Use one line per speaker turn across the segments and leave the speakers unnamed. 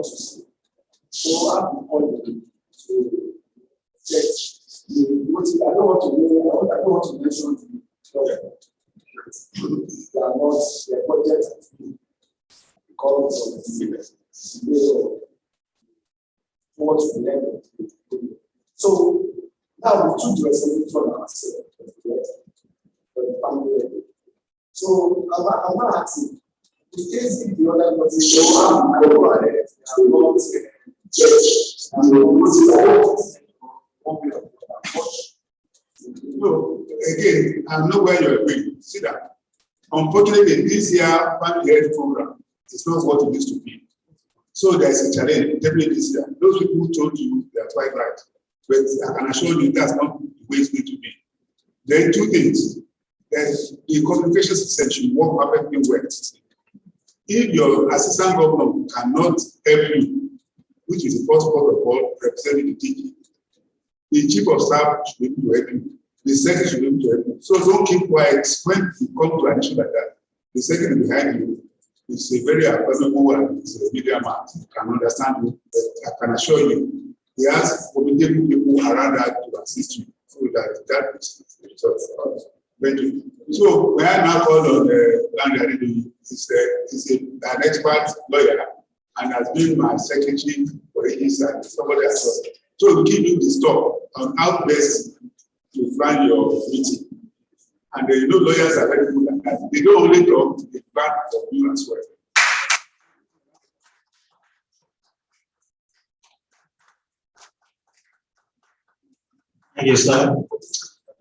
to see. So I'm calling to church. I don't want to mention the project. They are not the project because of the what we learn. So now we took the responsibility on ourselves for the family. So I'm not asking. In case if the other person show up, I go ahead. I'm not church.
No, again, I know where you're going. See that. Unfortunately, this year family health program is not what it used to be. So there's a challenge definitely this year. Those people who told you they are quite right, but I can assure you that's not the way it's going to be. There are two things. There's the communication system should work perfectly well. If your assistant governor cannot help you, which is the first part of all representing the teaching, the chief of staff should be able to help you. The secretary should be able to help you. So don't keep quiet when you come to an issue like that. The secretary behind you is a very available and is a media man. Can understand you, but I can assure you, he has committed people around that to assist you. So that is the result. Thank you. So when I now call on Landry, he's an expert lawyer and has been my secretary for ages and somebody as well. So we give you the stuff on how best to plan your meeting. And lawyers are very good at that. They don't only talk, they plan for you as well.
Thank you, sir.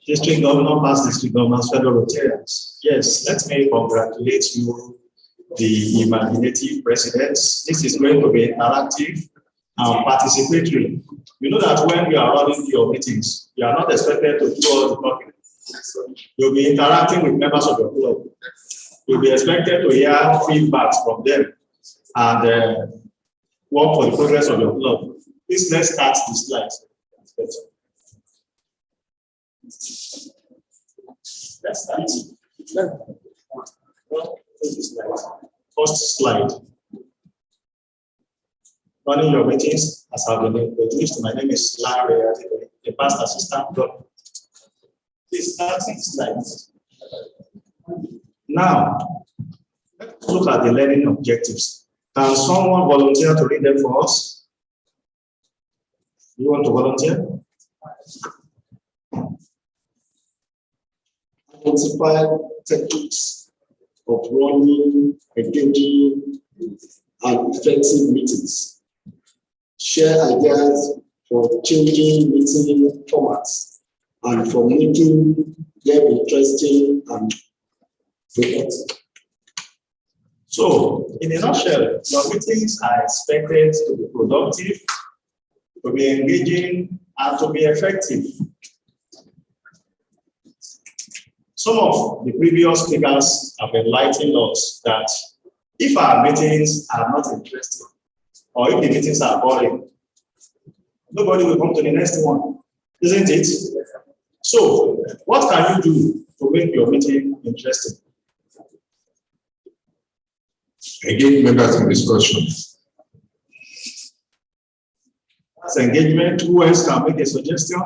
District Governor, past District Governors, fellow Rotarians. Yes, let me congratulate you, the imaginative presidents. This is going to be interactive and participatory. You know that when you are running your meetings, you are not expected to do all the talking. You'll be interacting with members of your club. You'll be expected to hear feedbacks from them and work for the progress of your club. Please let's start the slides. Let's start. First slide. Running your meetings as I've been introduced. My name is Larry, the past assistant doctor. Please start the slides. Now, let's look at the learning objectives. Can someone volunteer to read them for us? You want to volunteer?
Identify techniques of running, engaging, and effective meetings. Share ideas for changing meeting formats and for making them interesting and productive.
So, in a nutshell, your meetings are expected to be productive, to be engaging, and to be effective. Some of the previous speakers have enlightened us that if our meetings are not interesting, or if the meetings are boring, nobody will come to the next one, isn't it? So, what can you do to make your meeting interesting?
Engage members in discussion.
That's engagement. Who else can make a suggestion?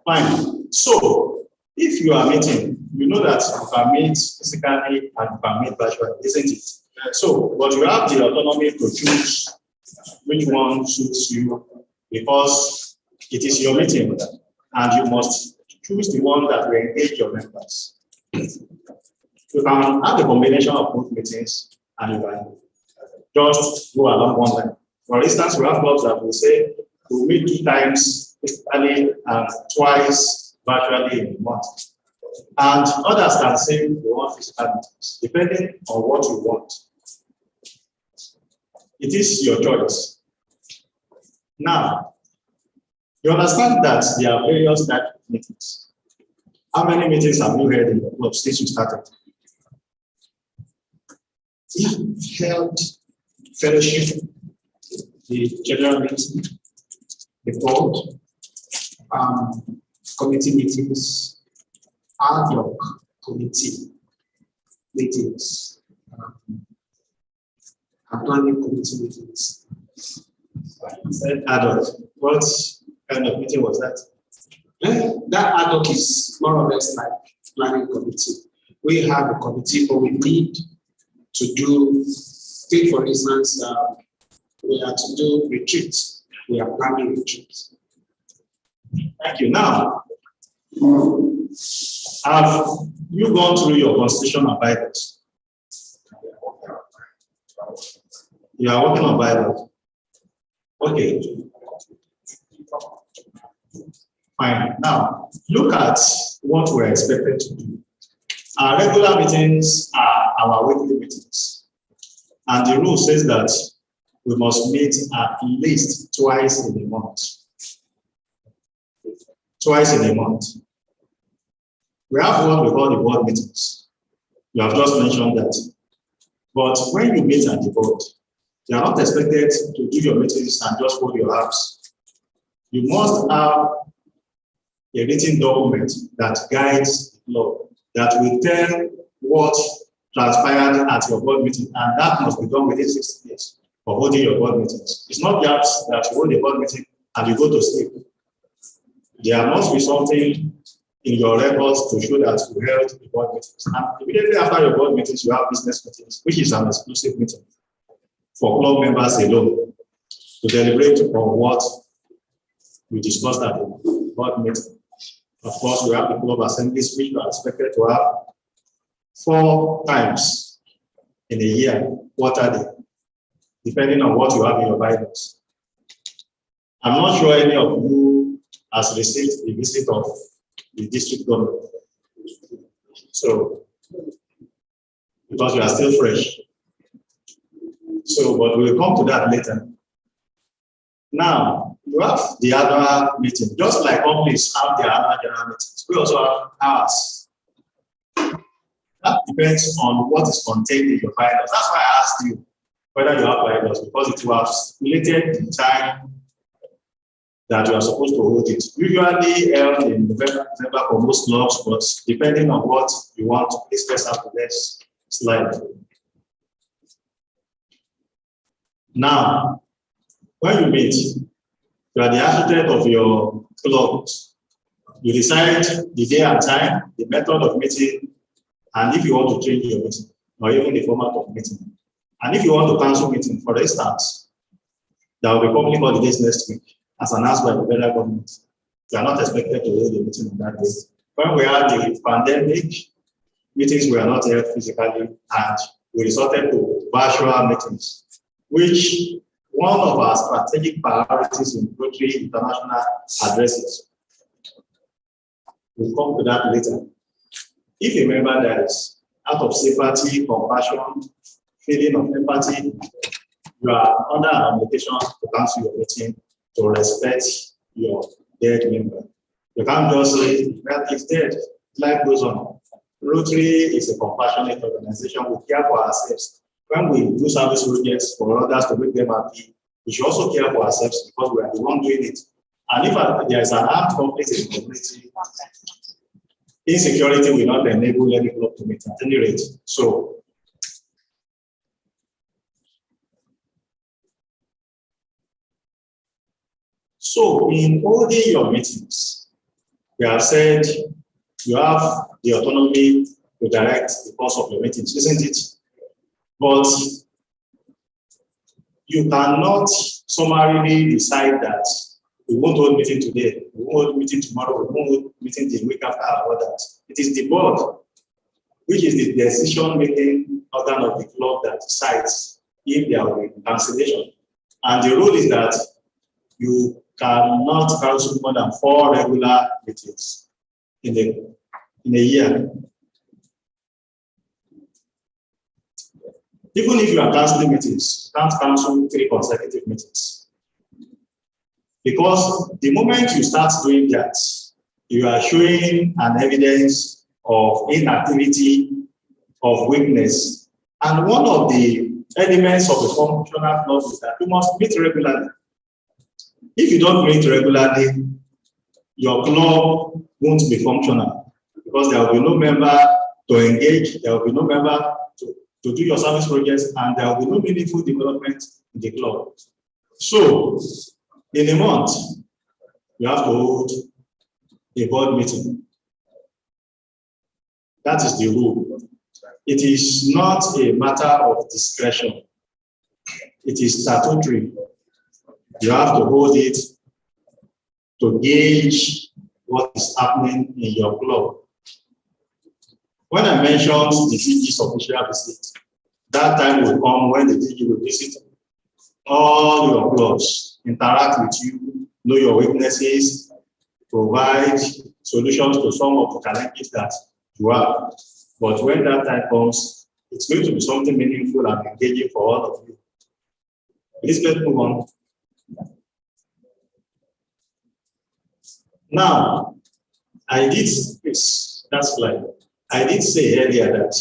Fine. So, if you are meeting, you know that you can meet physically and you can meet virtually, isn't it? So, but you have the autonomy to choose which one suits you because it is your meeting and you must choose the one that will engage your members. You can have a combination of both meetings and you can just go along one line. For instance, we have clubs that will say we'll meet 2 times physically and twice virtually in a month. And others can say we want physical meetings, depending on what you want. It is your choice. Now, you understand that there are various types of meetings. How many meetings have you held in the club since you started?
We have held fellowship, the general meeting, the board, committee meetings, ad hoc committee meetings,
and planning committee meetings.
You said adult. What kind of meeting was that?
That ad hoc is more or less like planning committee. We have a committee, but we need to do, take for instance, we are to do retreats. We are planning retreats.
Thank you. Now, have you gone through your constitution and bylaws? You are working on bylaws. Okay. Fine. Now, look at what we're expected to do. Our regular meetings are our weekly meetings. And the rule says that we must meet at least twice in a month. Twice in a month. We have what we call the board meetings. You have just mentioned that. But when you meet at the board, you are not expected to do your meetings and just fold your arms. You must have a written document that guides the law, that will tell what transpired at your board meeting, and that must be done within 60 days of holding your board meetings. It's not just that you hold a board meeting and you go to sleep. There must be something in your records to show that you held the board meetings. And immediately after your board meetings, you have business meetings, which is an exclusive meeting for club members alone to deliberate on what we discussed at the board meeting. Of course, we have the club assemblies, which are expected to have 4 times in a year, quarterly, depending on what you have in your bylaws. I'm not sure any of you has received the visit of the district government. So, because you are still fresh. So, but we'll come to that later. Now, you have the annual meeting, just like companies have their annual general meetings. We also have ours. That depends on what is contained in your bylaws. That's why I asked you whether you have bylaws, because it was related to the time that you are supposed to hold it. Usually held in November for most clubs, but depending on what you want to discuss after this slide. Now, when you meet, you are the architect of your club. You decide the day and time, the method of meeting, and if you want to change your meeting, or even the format of meeting. And if you want to cancel meeting, for instance, there will be public holidays next week, as announced by the federal government. You are not expected to hold a meeting on that day. When we had the pandemic, meetings were not held physically, and we resorted to virtual meetings, which one of our strategic priorities in Rotary International addresses. We'll come to that later. If a member dies, out of sympathy, compassion, feeling of empathy, you are under an obligation to cancel your meeting to respect your dead member. You can't just say, well, it's dead, life goes on. Rotary is a compassionate organization. We care for ourselves. When we do service projects for others to make them happy, we should also care for ourselves because we are the one doing it. And if there is an armed conflict in the community, insecurity will not enable any club to meet at any rate. So in holding your meetings, we have said you have the autonomy to direct the course of your meetings, isn't it? But you cannot summarily decide that we won't hold meeting today, we won't hold meeting tomorrow, we won't hold meeting the week after or that. It is the board, which is the decision-making organ of the club, that decides if there will be cancellation. And the rule is that you cannot cancel more than 4 regular meetings in a year. Even if you are canceling meetings, you can't cancel 3 consecutive meetings. Because the moment you start doing that, you are showing an evidence of inactivity, of weakness. And one of the elements of a functional club is that you must meet regularly. If you don't meet regularly, your club won't be functional because there will be no member to engage, there will be no member to to do your service projects, and there will be no meaningful development in the club. So, in a month, you have to hold a board meeting. That is the rule. It is not a matter of discretion. It is statutory. You have to hold it to gauge what is happening in your club. When I mentioned the DG's official visit, that time will come when the DG will visit all your clubs, interact with you, know your weaknesses, provide solutions to some of the challenges that you have. But when that time comes, it's going to be something meaningful and engaging for all of you. Please let's move on. Now, I did this, that's like, I did say earlier that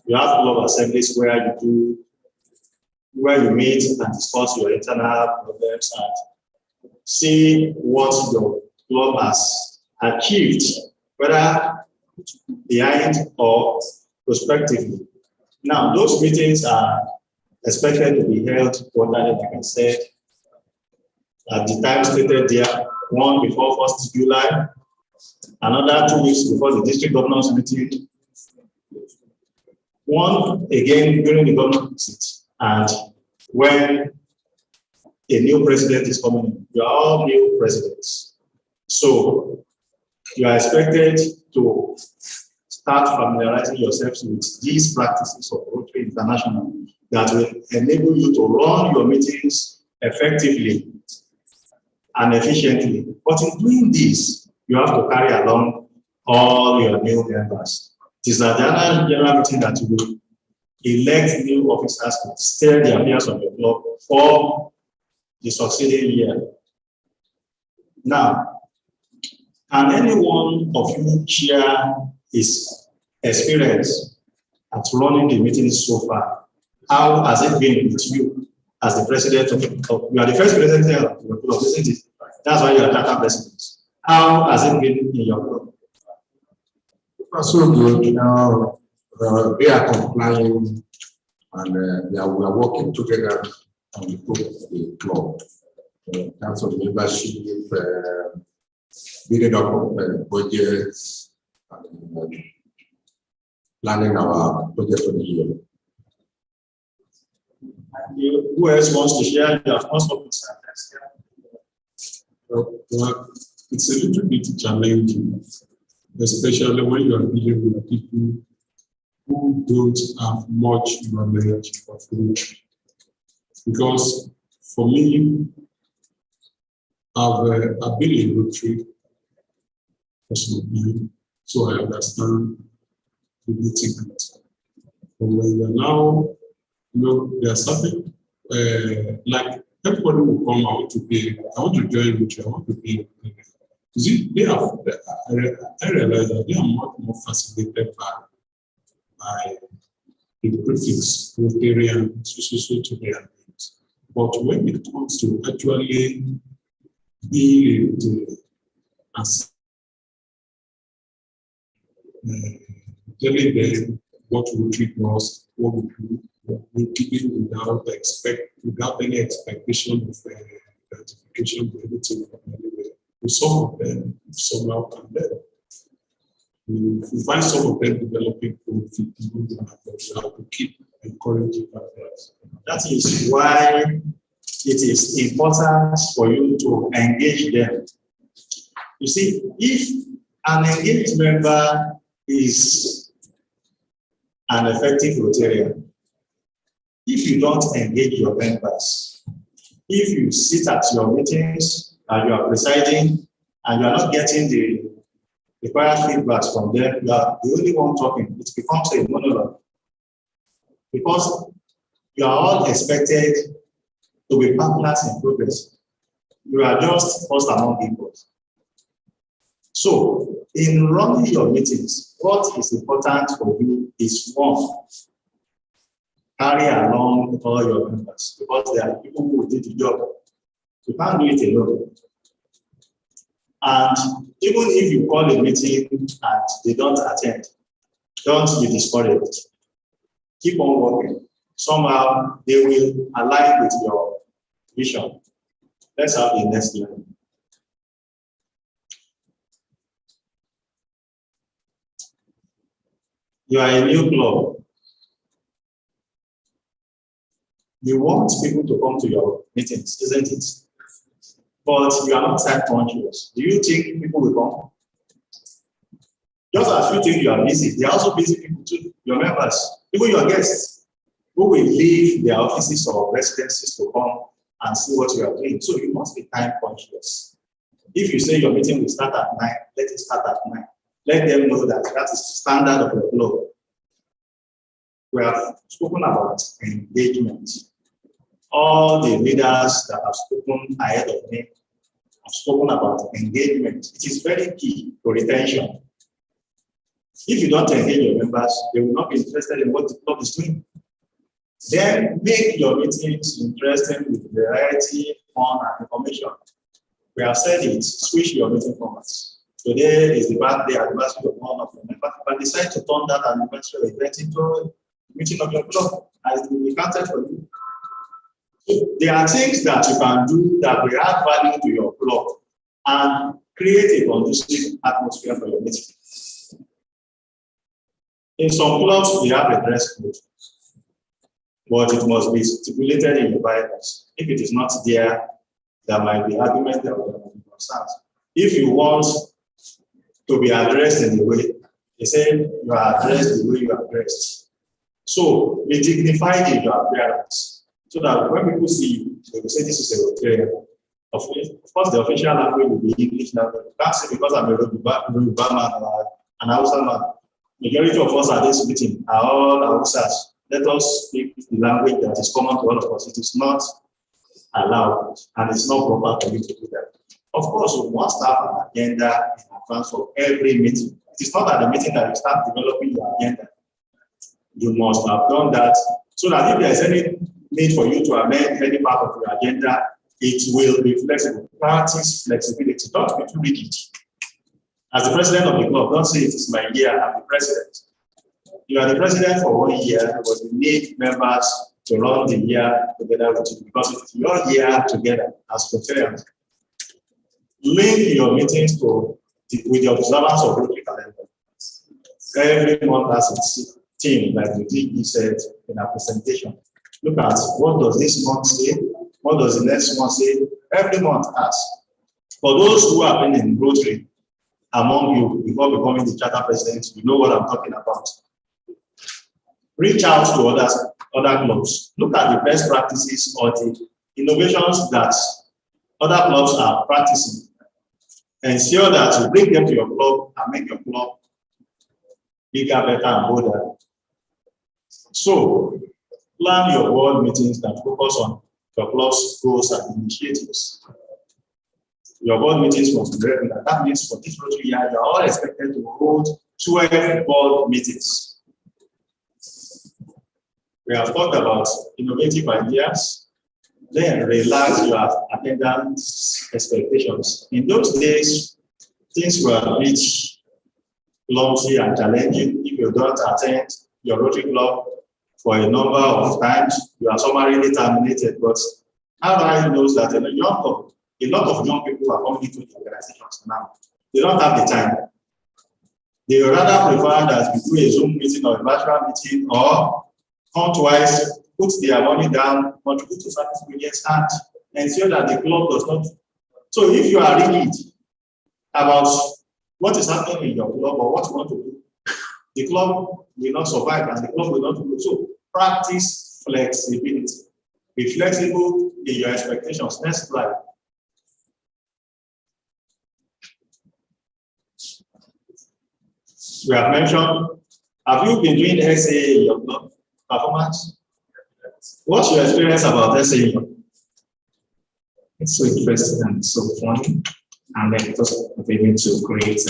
you have club assemblies where you meet and discuss your internal problems and see what your club has achieved, whether behind or prospectively. Now, those meetings are expected to be held quarterly, like I said, at the time stated there, one before 1st July, another 2 weeks before the district governors meeting, one again during the government visit, and when a new president is coming in. You are all new presidents. So you are expected to start familiarizing yourselves with these practices of Rotary International that will enable you to run your meetings effectively and efficiently. But in doing this, you have to carry along all your new members. It is at the annual general meeting that you will elect new officers to steer the affairs of your club for the succeeding year. Now, can any one of you share his experience at running the meetings so far? How has it been with you as the president of the club? You are the first president of your club, isn't it? That's why you are Tata president. How has it been in your club?
So good. They are complying and we are working together on the club. In terms of membership, building up of budgets, and planning our budget for the year.
Who else wants to share their first
Well, it's a little bit challenging, especially when you are dealing with people who don't have much knowledge of Rotary. Because for me, I've been in Rotary for some time, so I understand the nitty-gritty. But when you are now, there are something like everybody will come out to be, I want to join Rotary, I want to be. You see, I realize that they are much more fascinated by the prefix Rotarian, so to their needs. But when it comes to actually being telling them what Rotary does, what we do, we keep it without any expectation of gratification or anything from anywhere. Some of them somehow can learn. We find some of them developing profit, how to keep encouraging others.
That is why it is important for you to engage them. You see, if an engaged member is an effective Rotarian, if you don't engage your members, if you sit at your meetings and you are presiding and you are not getting the required feedback from them, you are the only one talking, it becomes a monologue. Because you are all expected to be partners in progress. You are just first among equals. So, in running your meetings, what is important for you is one, carry along all your members, because there are people who will do the job. You can't do it alone. And even if you call a meeting and they don't attend, don't be discouraged. keep on working. Somehow they will align with your vision. Let's have the next slide. You are a new club. You want people to come to your meetings, isn't it? But you are not time conscious. Do you think people will come? Just as you think you are busy, they are also busy people too, your members, even your guests, who will leave their offices or residences to come and see what you are doing. So you must be time conscious. If you say your meeting will start at 9, let it start at 9. Let them know that that is the standard of the club. We have spoken about engagement. All the leaders that have spoken ahead of me have spoken about engagement. It is very key to retention. If you don't engage your members, they will not be interested in what the club is doing. Then make your meetings interesting with variety, fun, and information. We have said it, switch your meeting formats. Today is the birthday anniversary of one of your members, but decide to turn that anniversary event into a meeting of your club, and it will be counted for you. There are things that you can do that will add value to your club and create a conducive atmosphere for your meeting. In some clubs, we have a dress code, but it must be stipulated in the bylaws. If it is not there, there might be arguments, there might be concerns. If you want to be addressed in the way, they say you are addressed the way you are dressed. So be dignified in your appearance, so that when people see you, they will say this is a Rotarian. Of course, the official language will be English language. You can't say because I'm a Yoruba man or an Hausa man. Majority of us at this meeting are all Hausas. Let us speak the language that is common to all of us. It is not allowed, and it's not proper for you to do that. Of course, you must have an agenda in advance of every meeting. It is not at the meeting that you start developing your agenda. You must have done that so that if there is any need for you to amend any part of your agenda, it will be flexible. Practice flexibility. Don't be too rigid. As the president of the club, don't say it is my year, I'm the president. You are the president for 1 year, but you need members to run the year together with you because it's your year together as Rotarians. Link your meetings with the observance of Rotary calendar. Every month has its theme, like the DE said in our presentation. Look at what does this month say, what does the next month say. Every month has. For those who have been in Rotary among you before becoming the charter president, you know what I'm talking about. Reach out to other clubs. Look at the best practices or the innovations that other clubs are practicing. Ensure that you bring them to your club and make your club bigger, better, and bolder. So, plan your board meetings that focus on your club's goals and initiatives. Your board meetings must be regular. That means for this Rotary year, you are all expected to hold 12 board meetings. We have talked about innovative ideas. Then relax your attendance expectations. In those days, things were a bit clumsy and challenging. If you don't attend your Rotary club for a number of times, you are summarily terminated. But RI knows that a lot of young people are coming into the organizations now. They don't have the time. They would rather prefer that we do a Zoom meeting or a virtual meeting or come twice, put their money down, contribute to service unions, and ensure that the club does not. So if you are rigid about what is happening in your club or what you want to do, the club will not survive and the club will not grow. So practice flexibility. Be flexible in your expectations. Next slide. We have mentioned, have you been doing SA in your club performance? What's your experience about SA?
It's so interesting and so fun, and then also able to create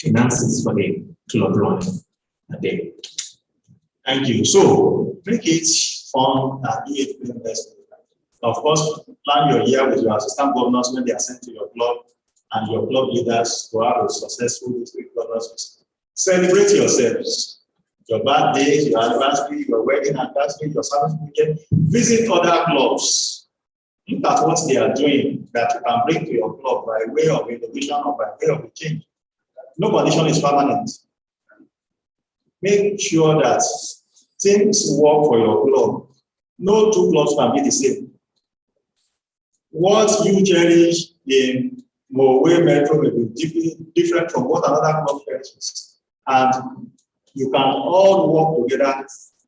finances for the club run a day.
Thank you. So make it fun and do it with investment. Of course, plan your year with your assistant governors when they are sent to your club and your club leaders to have a successful district governors. Celebrate yourselves. your birthdays, your anniversary, your wedding anniversary, your service weekend. Visit other clubs. Look at what they are doing that you can bring to your club by way of innovation or by way of a change. No condition is permanent. Make sure that things work for your club. No two clubs can be the same. What you cherish in Mowe Metro may be different from what another club cherishes. And you can all work together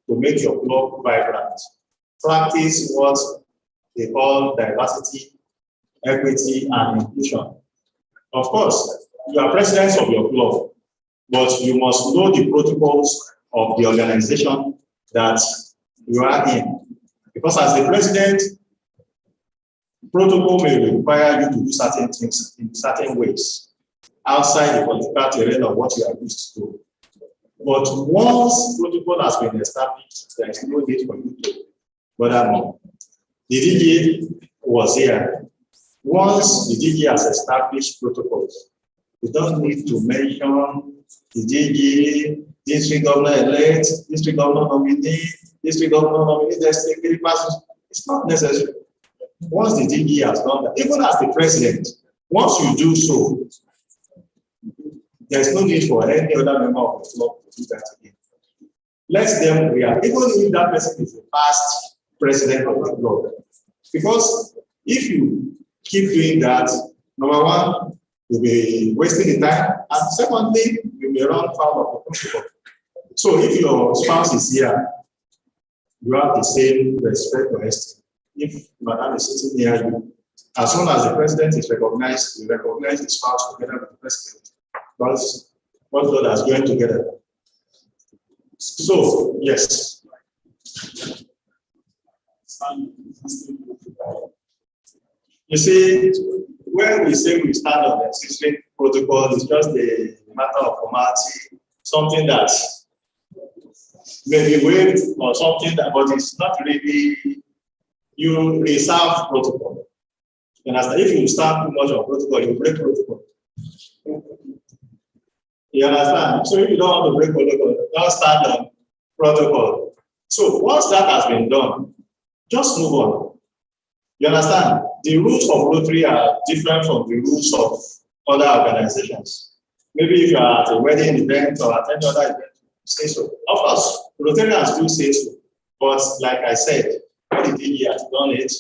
to make your club vibrant. Practice what they call diversity, equity, and inclusion. Of course, you are president of your club, but you must know the protocols of the organization that you are in. Because as the president, protocol may require you to do certain things in certain ways outside the political terrain of what you are used to. But once protocol has been established, there is no need for you to bother more. The DG was here. Once the DG has established protocols, you don't need to mention the DG, district governor elect, district governor nominee, district governor nominee, district passes. It's not necessary. Once the DG has done that, even as the president, once you do so, there's no need for any other member of the club to do that again. Let them react, even if that person is the past president of the club. Because if you keep doing that, number one, you'll be wasting the time, and secondly, you may run foul of the protocol. So if your spouse is here, you have the same respect or esteem. If madam is sitting near you, as soon as the president is recognized, you recognize the spouse together with the president. Because what God has joined together. So, yes. You see, when we say we stand on the existing protocol, it's just a matter of formality, something that may be waived or something that, but it's not really, you reserve protocol. You understand? If you stand too much on protocol, you break protocol. You understand? So if you don't want to break protocol, don't stand on protocol. So once that has been done, just move on. You understand? The rules of Rotary are different from the rules of other organizations. Maybe if you are at a wedding event or attend other events, say so. Of course, Rotarians do say so. But like I said, what the DG has done it,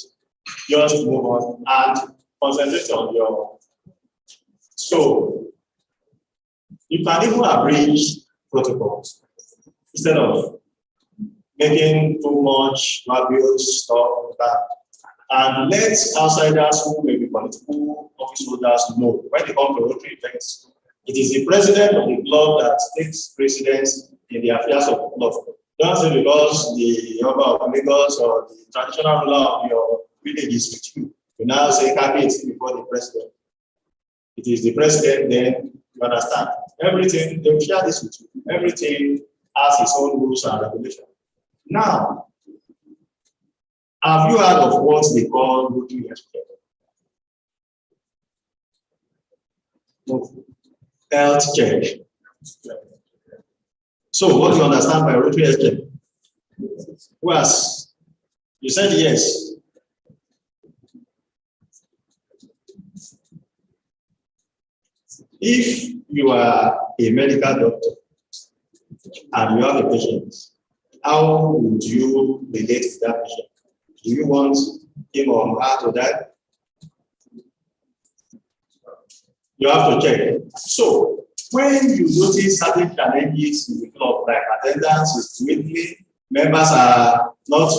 just move on and concentrate on your. So you can even abridge protocols instead of making too much laborious stuff like that. And let outsiders who may be political office holders know when they come to Rotary events, it is the president of the club that takes precedence in the affairs of the club. Don't say because the member of Lagos or the traditional ruler of your village is with you, you now say cabinet before the president. It is the president, then you understand. Everything, they will share this with you. Everything has its own rules and regulations. Now, have you heard of what they call Rotary Exchange? Health check. So, what do you understand by Rotary Exchange? Was you said yes. If you are a medical doctor and you have a patient, how would you relate to that patient? Do you want him or her to die? You have to check. So, when you notice certain challenges in the club, like attendance is dwindling, members are not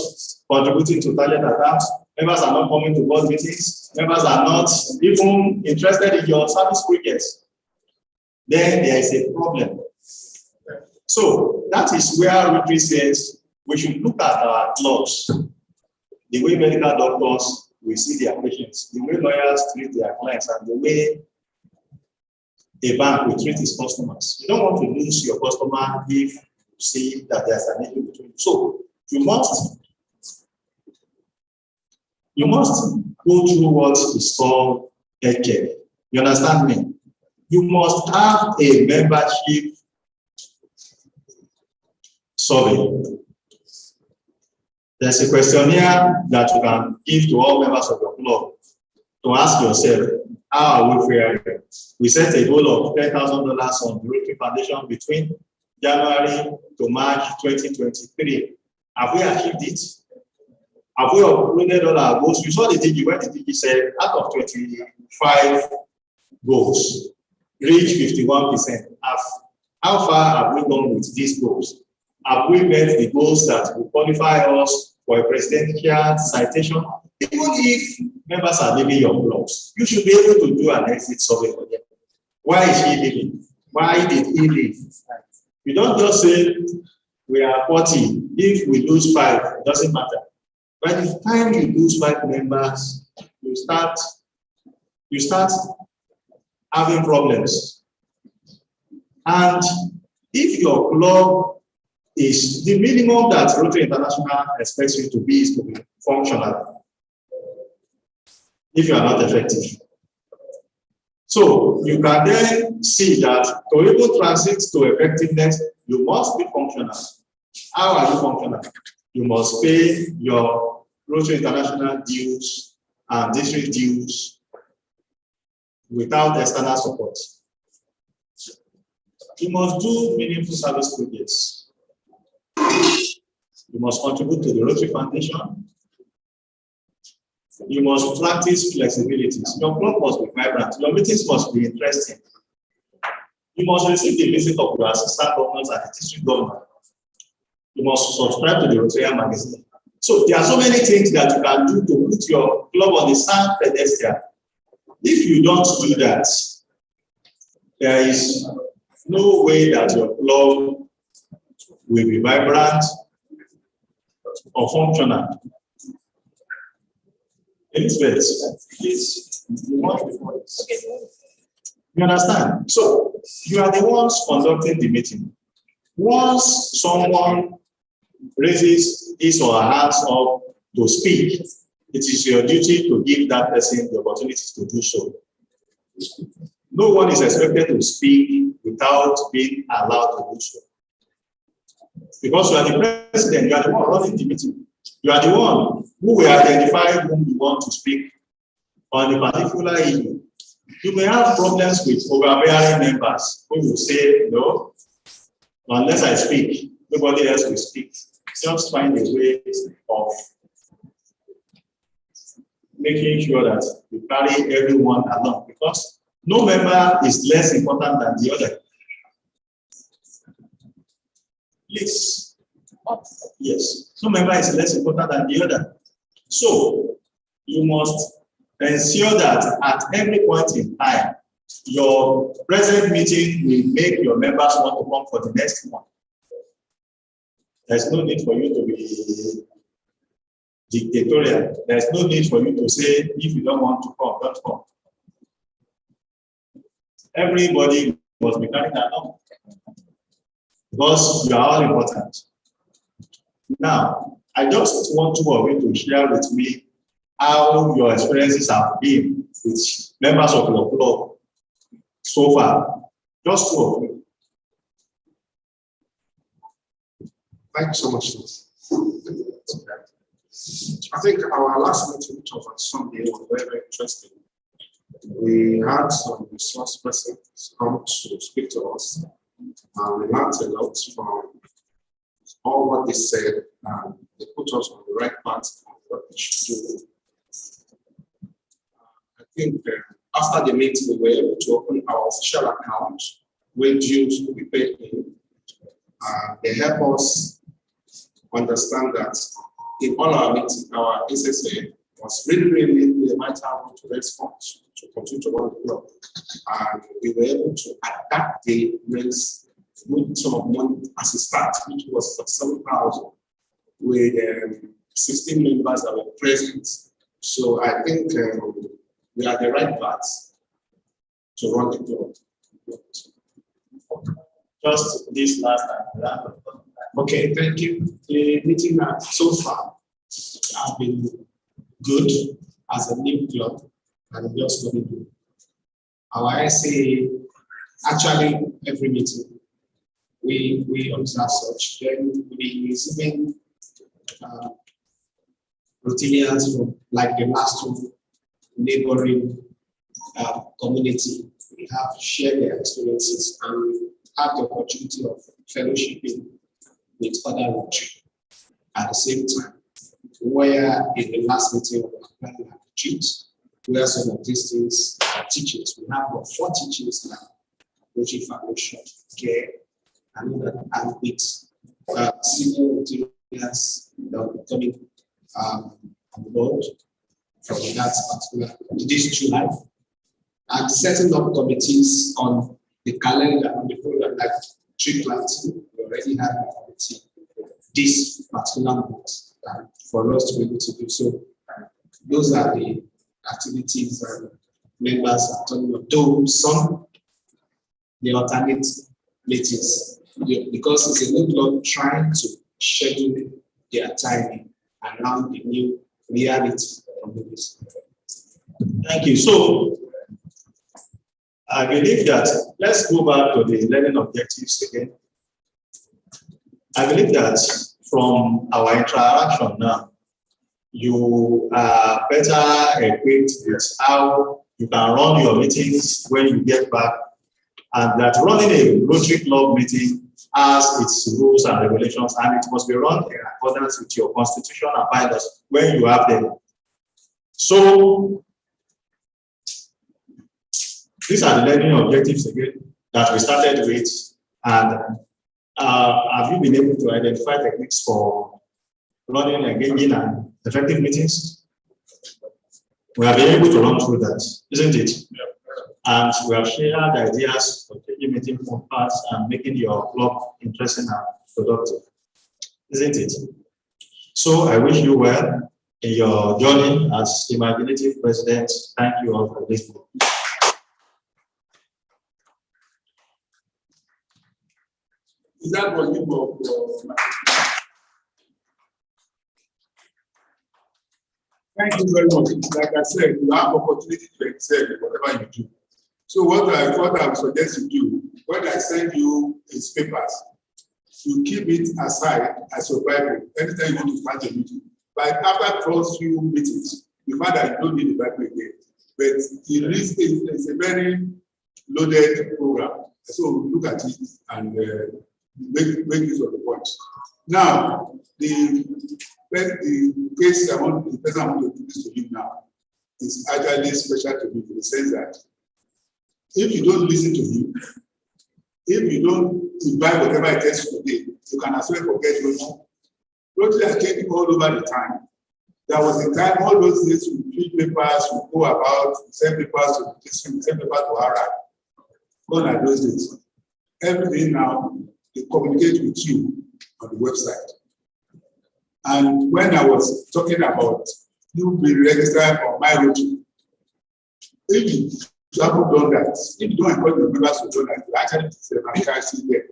contributing to target attacks, members are not coming to board meetings, members are not even interested in your service projects, then there is a problem. So that is where Rotary says we should look at our clubs, the way medical doctors will see their patients, the way lawyers treat their clients, and the way a bank will treat its customers. You don't want to lose your customer if you see that there's an issue between you. So you must go through what is called a check. You understand me? You must have a membership survey. There's a questionnaire that you can give to all members of your club to ask yourself, how are we faring? We set a goal of $10,000 on the Rotary Foundation between January to March 2023. Have we achieved it? Have we uploaded all our goals? You saw the DG, where the DG said out of 25 goals, reach 51%. How far have we gone with these goals? Have we met the goals that will qualify us for a presidential citation? Even if members are leaving your clubs, you should be able to do an exit survey for them. Why is he leaving? Why did he leave? You don't just say, we are 40. If we lose 5, it doesn't matter. By the time you lose 5 members, you start having problems. And if your club is the minimum that Rotary International expects you to be is to be functional, if you are not effective. So you can then see that to even transit to effectiveness, you must be functional. How are you functional? You must pay your Rotary International dues and district dues without external support. You must do meaningful service projects. You must contribute to the Rotary Foundation. You must practice flexibility. Your club must be vibrant. Your meetings must be interesting. You must receive the visit of your assistant governors and the district governor. You must subscribe to the Rotary magazine. So there are so many things that you can do to put your club on the sand pedestal. If you don't do that, there is no way that your club will be vibrant or functional. Elizabeth, please, you understand? So you are the ones conducting the meeting. Once someone raises his or her hands up to speak, it is your duty to give that person the opportunity to do so. No one is expected to speak without being allowed to do so. Because you are the president, you are the one running the meeting. You are the one who will identify whom you want to speak on a particular issue. You may have problems with overbearing members who will say, no, unless I speak, nobody else will speak. Just find a way of making sure that you carry everyone along, because no member is less important than the other. Please. Yes, no member is less important than the other. So you must ensure that at every point in time, your present meeting will make your members want to come for the next one. There's no need for you to be dictatorial. There's no need for you to say, if you don't want to come, don't come. Everybody must be carried along, because you are all important. Now, I just want two of you to share with me how your experiences have been with members of your club so far. Just two of you.
Thank you so much. I think our last meeting, which was on Sunday, was very, very interesting. We had some resource persons come to speak to us, and we learned a lot from all what they said, and they put us on the right path of what we should do. I think after the meeting, we were able to open our official account where dues will be paid in. They help us understand that in all our meetings, our SSA was really a vital role to raise funds to continue to run the club. And we were able to, at that day, raise good sum of money as a start, which was 47,000, with 16 members that were present. So I think we are the right path to run the club.
Just this last time.
Okay, thank you. The meeting so far has been good as a new club, and just going to do. Our SA, actually, every meeting, we observe such. Then we'll be receiving Rotarians from like the last one, neighboring community. We have shared their experiences and we have the opportunity of fellowshipping with other Rotary at the same time. Where in the last meeting of the planning and retreat, where some of these things are teachings. We have about 4 teachings now, Rotary Foundation, care, and with senior Rotarians that will be coming on board from that particular this July, and setting up committees on the calendar on the program like tree planting. We already have a committee this particular month for us to be able to do so. Those are the activities and members are talking about. Though some the alternate meetings, because it's a good lot trying to schedule their timing around the new reality of the business.
Thank you. So I believe that let's go back to the learning objectives again. I believe that from our interaction now, you are better equipped with how you can run your meetings when you get back, and that running a Rotary Club meeting has its rules and regulations, and it must be run in accordance with your constitution and bylaws when you have them. So these are the learning objectives again that we started with, and have you been able to identify techniques for running, engaging, and effective meetings? We have been able to run through that, isn't it? Yeah. And we have shared ideas for taking meeting formats and making your club interesting and productive, isn't it? So I wish you well in your journey as imaginative president. Thank you all for listening.
Is that what you want? Thank you very much. Like I said, you have opportunity to excel in whatever you do. So what I would suggest you do, when I send you these papers, you keep it aside as your Bible anytime you want to start a meeting. But after first few meetings, you find that you don't need the Bible again. But it's a very loaded program. So look at it and make use of the points. Now, the case the person I want to introduce to you now is actually special to me in the sense that if you don't listen to him, if you don't invite whatever it takes today, you can as well forget Rotary. Rotary has changed all over the time. There was a time all those days we read papers, we go about, we send papers to the district, we send papers to Ara. Gone are those days. Everything now, they communicate with you on the website. And when I was talking about you be registered on my Rotary, if you haven't done that, if you don't encourage the members to do that, you actually see there.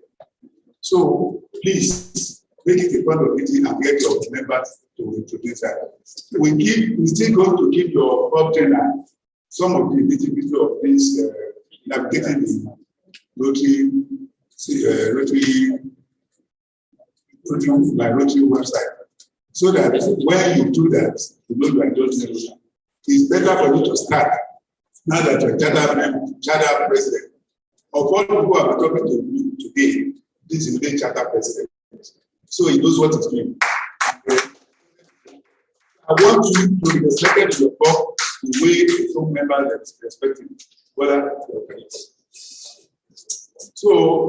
So please make it a point of meeting and get your members to introduce that. We still going to give your club trainer some of the nitty-gritty of things navigating the Rotary website. So that when you do that, you know you are doing it. It's better for you to start now that you're charter president. Of all who are talking to you today, this is the charter president. So he knows what he's doing. I want you to be respected in your work the way some members are respecting whether so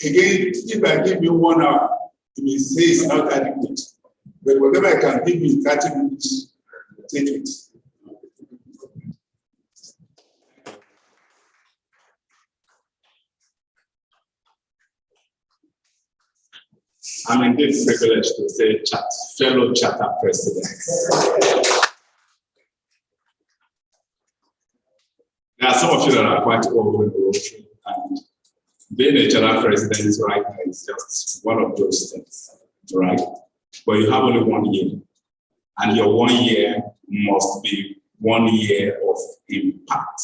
again, if I give you 1 hour, you may say it's not adequate. But whatever I can give you in 30 minutes, take it.
I'm indeed privileged to say fellow charter presidents. There are some of you that are quite old in the Rotary, and being a charter president right now is just one of those things, right? But you have only 1 year, and your 1 year must be 1 year of impact,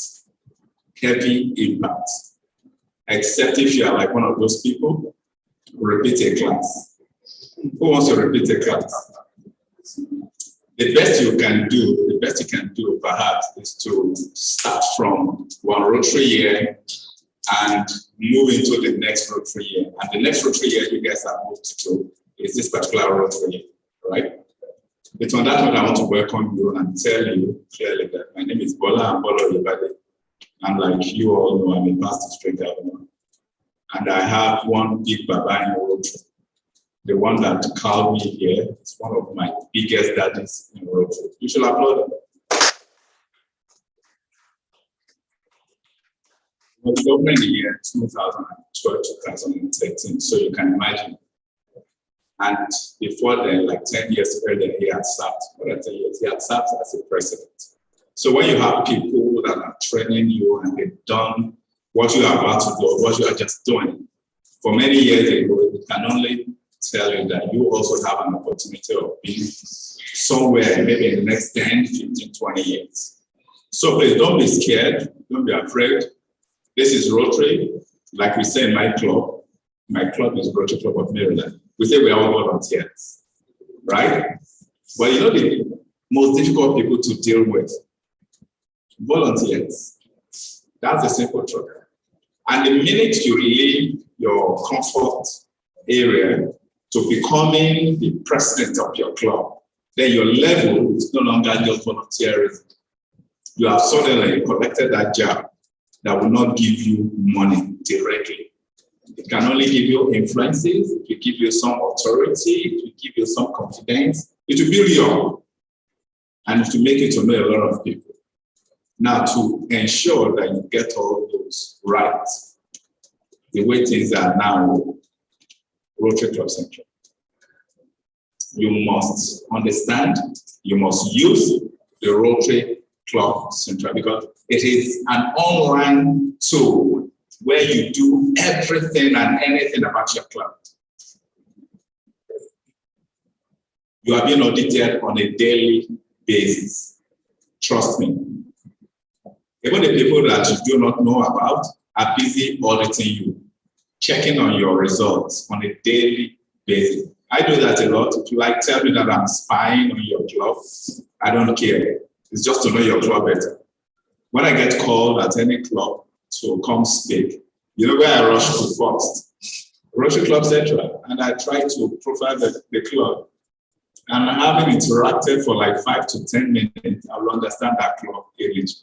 heavy impact. Except if you are like one of those people repeat a class? Who wants to repeat a class? The best you can do perhaps is to start from one Rotary year and move into the next Rotary year. And the next Rotary year you guys have moved to is this particular Rotary year, right? It's on that note I want to welcome you and tell you clearly that my name is Bola and Bola Yebade. And like you all know, I'm a past district governor. And I have one big Baba in Rotary. The one that called me here is one of my biggest daddies in Rotary. You should applaud him. He was governor in the year 2012, 2013, so you can imagine. And before then, like 10 years earlier, he had served, more than 10 years, he had served as a president. So when you have people that are training you and they've done what you are about to do, or what you are just doing, for many years ago, it can only tell you that you also have an opportunity of being somewhere, maybe in the next 10, 15, 20 years. So please don't be scared, don't be afraid. This is Rotary. Like we say in my club is Rotary Club of Maryland. We say we are all volunteers, right? But you know the most difficult people to deal with? Volunteers. That's the simple truth. And the minute you leave your comfort area to becoming the president of your club, then your level is no longer just volunteerism. You have suddenly collected that job that will not give you money directly. It can only give you influences, it will give you some authority, it will give you some confidence, it will build you up, and it will make you to know a lot of people. Now, to ensure that you get all those right, the way things are now, Rotary Club Central, you must understand, you must use the Rotary Club Central because it is an online tool where you do everything and anything about your club. You are being audited on a daily basis. Trust me. Even the people that you do not know about are busy auditing you, checking on your results on a daily basis. I do that a lot. If you like, tell me that I'm spying on your club, I don't care. It's just to know your club better. When I get called at any club to come speak, you know where I rush to first? Rotary Club Central, and I try to profile the club. And having interacted for like 5 to 10 minutes, I will understand that club a little.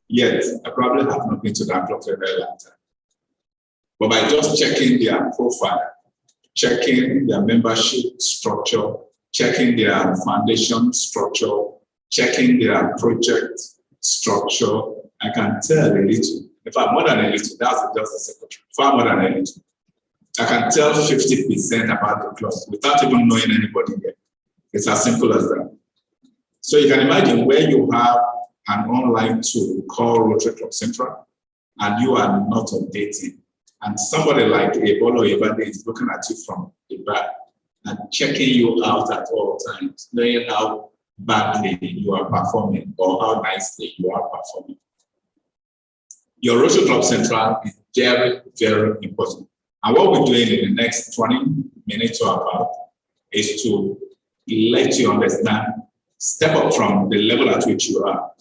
Yet, I probably have not been to that club for a very long time. But by just checking their profile, checking their membership structure, checking their foundation structure, checking their project structure, I can tell a little. In fact, more than a little, that's just the secretary. Far more than a little. I can tell 50% about the club without even knowing anybody here. It's as simple as that. So you can imagine where you have an online tool called Rotary Club Central and you are not updating. And somebody like Ebola Yebade is looking at you from the back and checking you out at all times, knowing how badly you are performing or how nicely you are performing. Your Rotary Club Central is very, very important. And what we're doing in the next 20 minutes or about is to let you understand, step up from the level at which you are.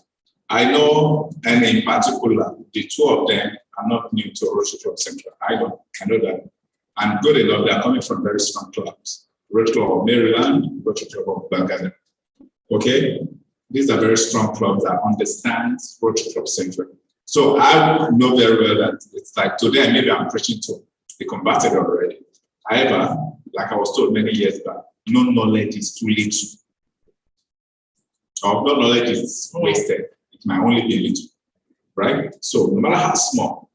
I know, and in particular, the two of them are not new to Rotary Club Central. I know that. I'm good enough, they're coming from very strong clubs. Rotary Club of Maryland, Rotary Club of Bangladesh. Okay? These are very strong clubs that understand Rotary Club Central. So I know very well that it's like today, maybe I'm preaching to the converted already. However, like I was told many years back, no knowledge is too little. Or no knowledge is wasted. It might only be little, right? So no matter how small,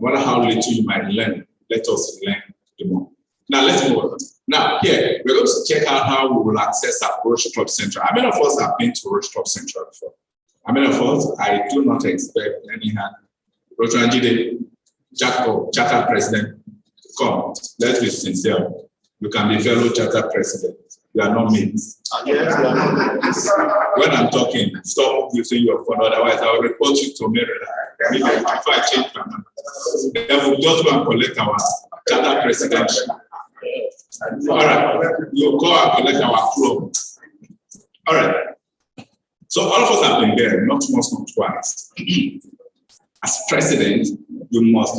no matter how little you might learn, let us learn the more. Now let's move on. Now here, we're going to check out how we will access our Rotary Club Central. How many of us have been to Rotary Club Central before? How many of us? I do not expect any hand. Rotary Angide, Charter President, come, let's be sincere. You can be fellow Charter President. You are not mates.
Yes,
when I'm talking, stop using your phone, otherwise I will report you to Maryland. If I change my number, then we'll just go and collect our Charter President All right, you go and collect our club. All right. So all of us have been there, not once, not twice. As president, you must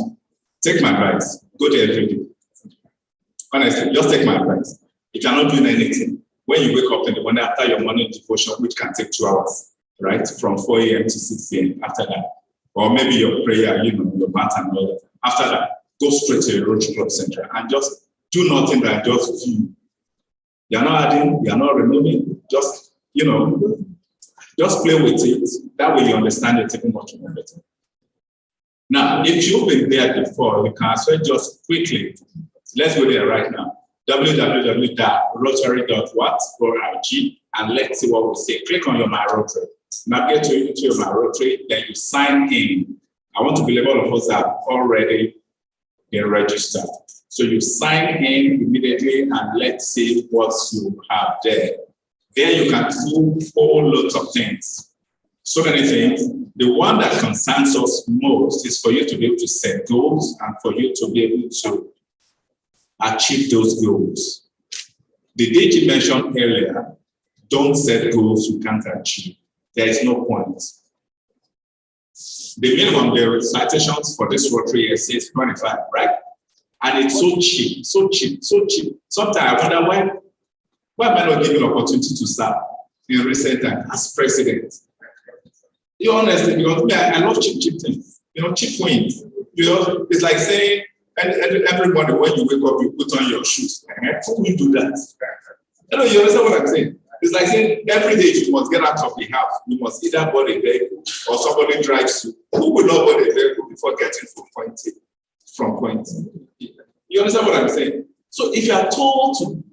take my advice. Go there every day. Honestly, just take my advice. If you're not doing anything, when you wake up in the morning after your morning devotion, which can take 2 hours, right? From 4 a.m. to 6 a.m. after that. Or maybe your prayer, your bath and all that. After that, go straight to your Rotary Club Center and just do nothing but just view. You're not adding, you're not removing, just, just play with it. That way you understand it even much more better. Now, if you've been there before, you can as well just quickly, let's go there right now. www.rotary.org and let's see what we say. Click on your My Rotary. Navigate to your My Rotary, then you sign in. I want to believe all of us have already been registered. So you sign in immediately and let's see what you have there. There you can do whole lots of things. So many things. The one that concerns us most is for you to be able to set goals and for you to be able to achieve those goals. The DG mentioned earlier, don't set goals you can't achieve. There is no point. The minimum, the citations for this Rotary says 25, right? And it's so cheap, so cheap, so cheap. Sometimes I wonder why am I not given opportunity to serve in recent time as president? Honestly, because I love cheap things. Cheap wins. It's like saying every morning when you wake up, you put on your shoes. Who will do that? You understand what I'm saying? It's like saying every day you must get out of the house. You must either board a vehicle or somebody drives you. Who will not board a vehicle before getting from point A? From point A. You understand what I'm saying? So if you are told to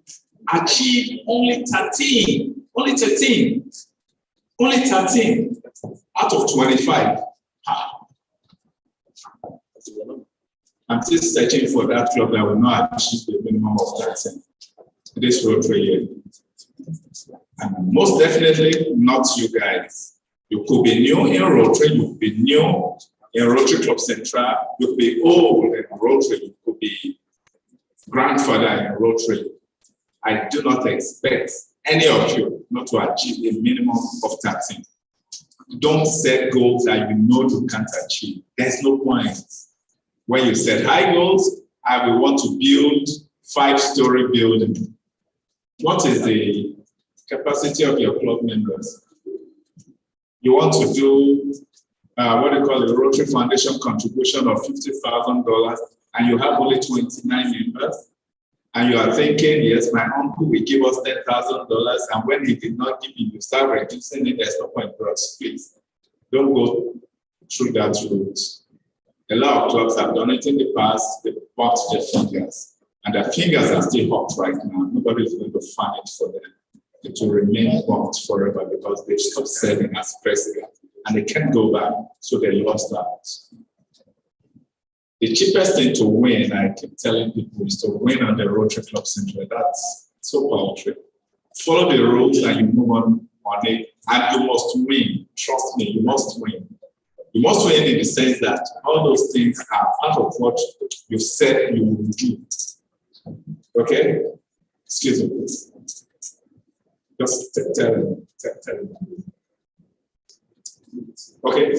achieve only 13 out of 25, I'm still searching for that club that will not achieve the minimum of 13 this Rotary year. And most definitely not you guys. You could be new in Rotary, you could be new in Rotary Club Central, you could be old in Rotary, you could be grandfather in Rotary. I do not expect any of you not to achieve a minimum of 13. Don't set goals that you know you can't achieve. There's no point. When you set high goals, I will want to build 5-story building. What is the capacity of your club members? You want to do what they call a Rotary Foundation contribution of $50,000 and you have only 29 members. And you are thinking, yes, my uncle will give us $10,000, and when he did not give you, start reducing it. There's no point, bros. Please don't go through that route. A lot of clubs have done it in the past. They bumped their fingers, and their fingers are still hot right now. Nobody is going to find it for them. It will remain bumped forever because they stopped serving as president, and they can't go back, so they lost out. The cheapest thing to win, I keep telling people, is to win on the Rotary Club Central. That's so powerful. Follow the rules and you move on it, and you must win. Trust me, you must win. You must win in the sense that all those things are part of what you said you will do. Okay? Excuse me. Just tell them. Okay?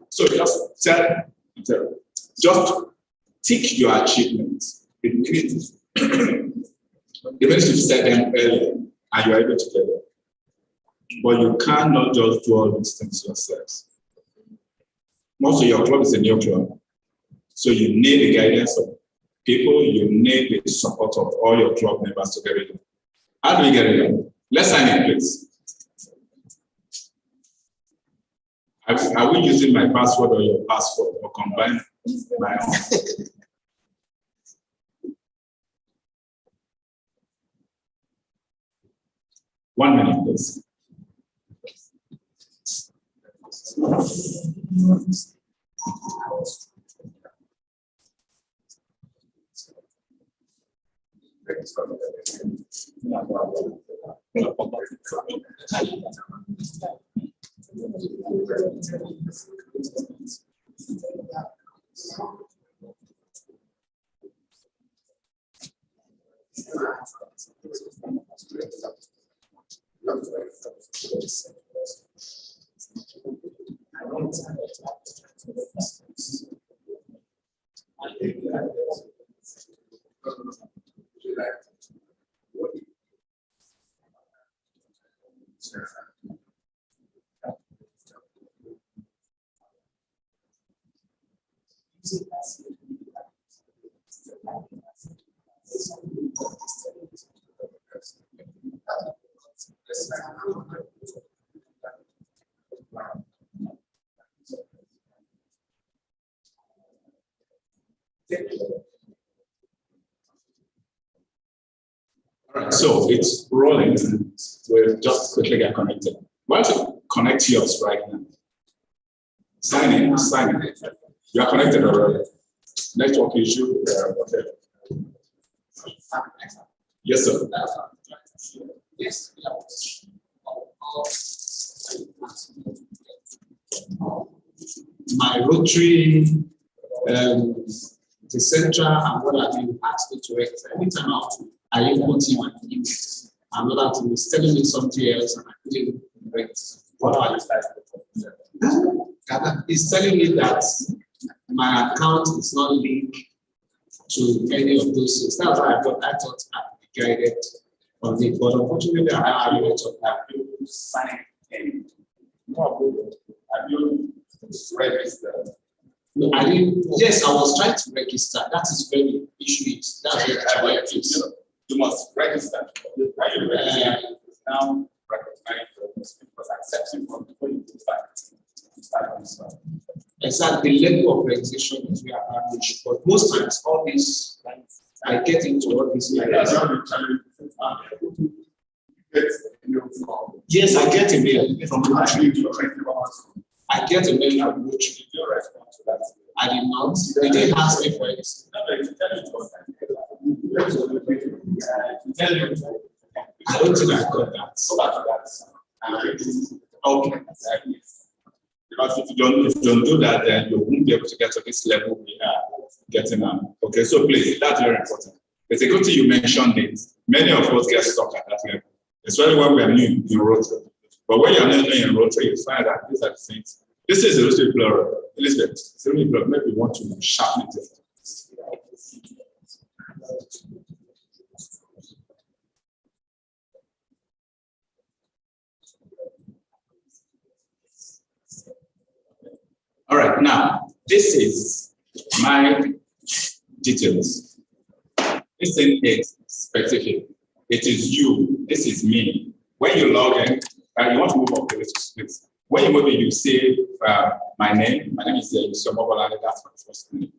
So just tell. Just tick your achievements. Even if you set them early and you're able to get them. But you cannot just do all these things yourselves. Most of your club is a new club. So you need the guidance of people, you need the support of all your club members to get it done. How do we get it done? Let's sign in, please. Are we using my password or your password or combine my own? 1 minute, please. All right, so it's rolling. We'll just quickly get connected. Once you connect yours right now, sign in, sign in. You are connected already. Network issue. Okay. Yes, sir.
Yes. My Rotary, the central and what have you asked me to write. Every time I input him an email, another thing is telling me something else, and I couldn't write. It's telling me that my account is not linked to any of those things. That's why I thought I'd be guided on it, but unfortunately, I have a lot of that.
Sign in. Have you registered?
No, I didn't. Yes, I was trying to register. That is where the issue is. That's where it is.
You must register. When you register, now recognize because accepting from before you start on this one.
Exactly, the level of registration is where I have an issue. But most times, all this, I get into all this. Yes, I get a mail from Rotary. I get a mail from Rotary. I did not. They didn't ask me for it. I don't think I got that.
Okay. Because if you don't do that, then you won't be able to get to this level we are getting now. Okay, so please, that's very important. It's a good thing you mentioned it. Many of us get stuck at that level, especially when we are new in Rotary. But when you're not new in Rotary, you find that these are the things. This is a Rotary plural. Elizabeth, it's a Rotary plural. Maybe you want to sharpen it. All right, now, this is my details. This thing is specific. It is you. This is me. When you log in, you want to move up the list. When you move in, you say my name. My name is Somobolade. That's my first name.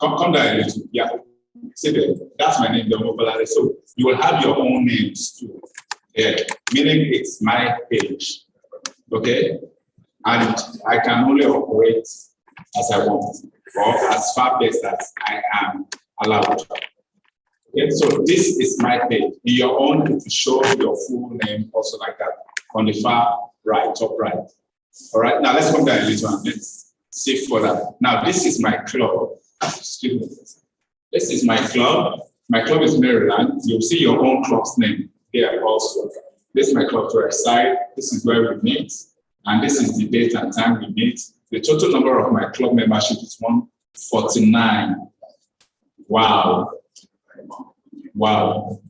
Come down a little. Yeah. See there. That's my name, Somobolade. So you will have your own names too. Yeah. Meaning it's my page. Okay? And I can only operate as I want, or as far best as I am allowed. Okay, so this is my page. In your own, it will show your full name also like that on the far right, top right. All right, now let's come down a little and let's see further. Now, this is my club. Excuse me. This is my club. My club is Maryland. You'll see your own club's name here also. This is my club to our side. This is where we meet. And this is the date and time we meet. The total number of my club membership is 149. Wow. Wow.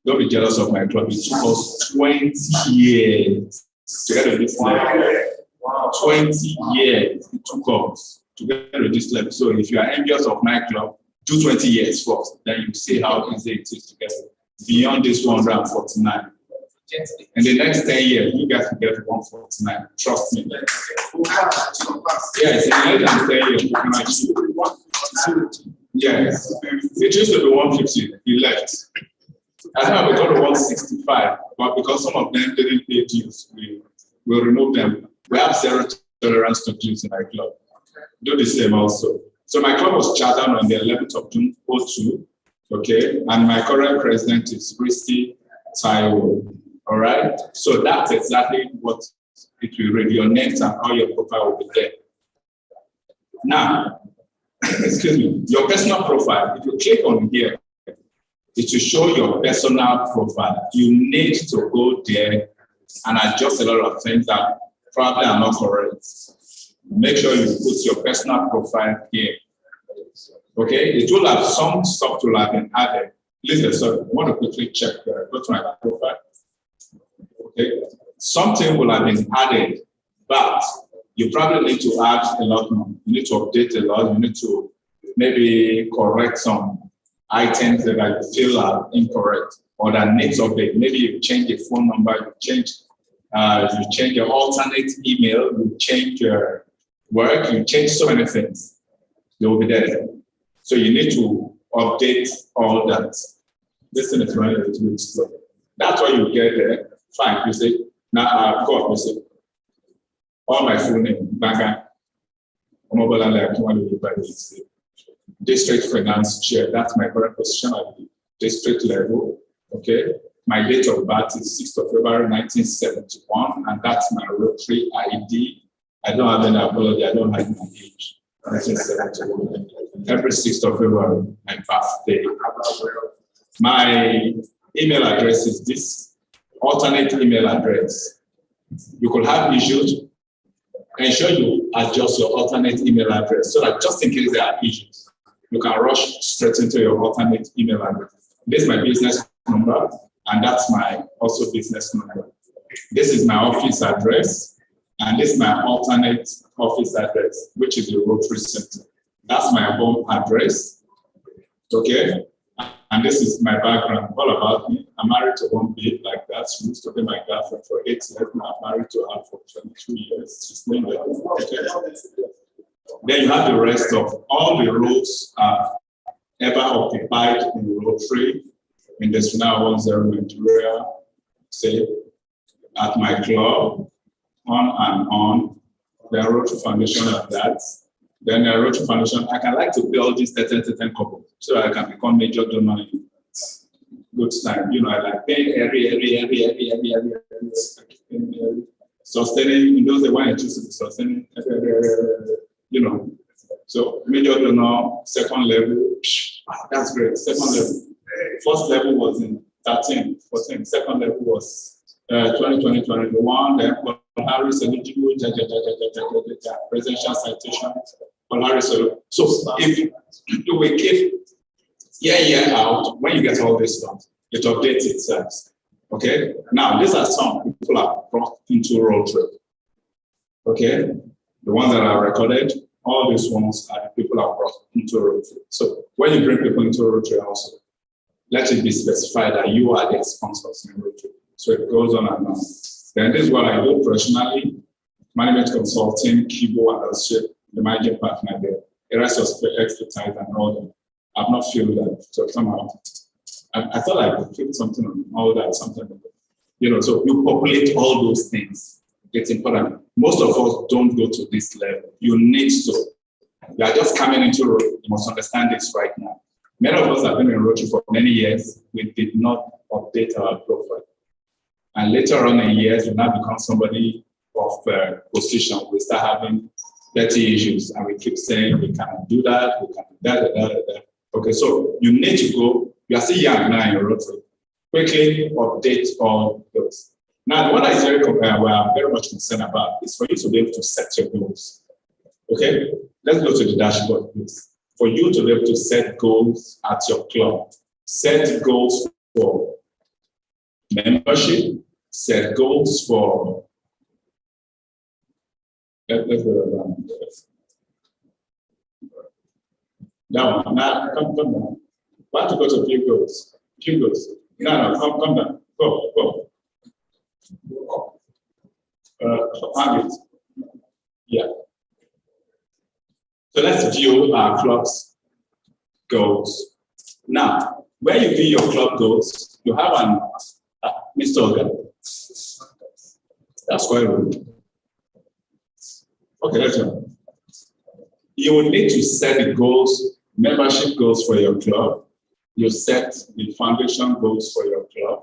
Don't be jealous of my club. It took us 20 years to get to this level. Wow. 20 years it took us to get to this level. So if you are envious of my club, do 20 years first. Then you see how easy it is to get beyond this 149. In the next 10 years, you guys will get 149. Trust me. Yes, in less than 10 years, you can achieve. Yes. It used to be 150. He left. I think we got to 165, but because some of them didn't pay dues, we will remove them. We have zero tolerance to dues in our club. Do the same also. So my club was chartered on the 11th of June 2002. Okay, and my current president is Christy Taiwo. All right, so that's exactly what it will read. Your names and all your profile will be there. Now, excuse me, your personal profile, if you click on here, it will show your personal profile. You need to go there and adjust a lot of things that probably are not correct. make sure you put your personal profile here. Okay, it will have some stuff to have been added. Listen, sorry, I want to quickly check, go to my profile. Okay, something will have been added, but you probably need to add a lot more. You need to update a lot. You need to maybe correct some items that I feel are incorrect or that needs update. Maybe you change the phone number, you change your alternate email, you change your work, you change so many things. They will be there. So you need to update all that. This thing is running a little bit slow. That's why you get there. Fine, you say, now I've got, you say, all my full name, Baga, District Finance Chair. That's my current position at the district level. Okay. My date of birth is 6th of February 1971, and that's my Rotary ID. I don't have any apology, I don't have my age. 1971. Every 6th of February, my birthday. My email address is this alternate email address. You could have issues. Ensure you adjust your alternate email address so that just in case there are issues, you can rush straight into your alternate email address. This is my business number, and that's my also business number. This is my office address, and this is my alternate office address, which is the Rotary Center. That's my home address, okay? And this is my background, all about me. I'm married to one babe like that. She used to be my girlfriend for 8 years. I'm married to her for 22 years. She's named there. Okay. Then you have the rest of all the roles ever occupied in Rotary, in the Suna 10 Nigeria, say, at my club, on and on. The Rotary Foundation at that. Then the Rotary Foundation, I can like to build this 10 couple so I can become major donor in good time. You know, I like paying every sustaining, in those days when I choose to be sustaining, you know. So major donor, second level, that's great. Second level. First level was in 13, 14. Second level was 2020, 2021. Then Harris eligible, presidential citation. So if you will keep year out, when you get all this stuff, it updates itself. Okay? Now, these are some people are brought into Rotary. Okay? The ones that are recorded, all these ones are the people are brought into Rotary. So when you bring people into Rotary also, let it be specified that you are their sponsors in Rotary. So it goes on and on. Then this is what I do professionally, management consulting, Kibo and associate, the managing partner there. The rest of expertise and all that. I've not feel that. So somehow, I thought I could feel something on all that, something like that. You know, so you populate all those things. It's important. Most of us don't go to this level. You need to. You are just coming into Rotary. You must understand this right now. Many of us have been in Rotary for many years. We did not update our profile. And later on in years, we now become somebody of position. We start having 30 issues, and we keep saying we cannot do that, we can do that. Okay, so you need to go, you are still young now in Rotary. Quickly update all those. Now, what I is very I'm very much concerned about is for you to be able to set your goals. Okay, let's go to the dashboard, please. For you to be able to set goals at your club, set goals for membership, set goals for let's go down. That one. Now come down. Why to go to few goals? Few goals. No, come down. Go. Target. Yeah. So let's view our club's goals. Now, when you view your club goals, you have an Mr. Oga. That's quite rude. Okay, let's go. You will need to set the goals, membership goals for your club. You set the foundation goals for your club.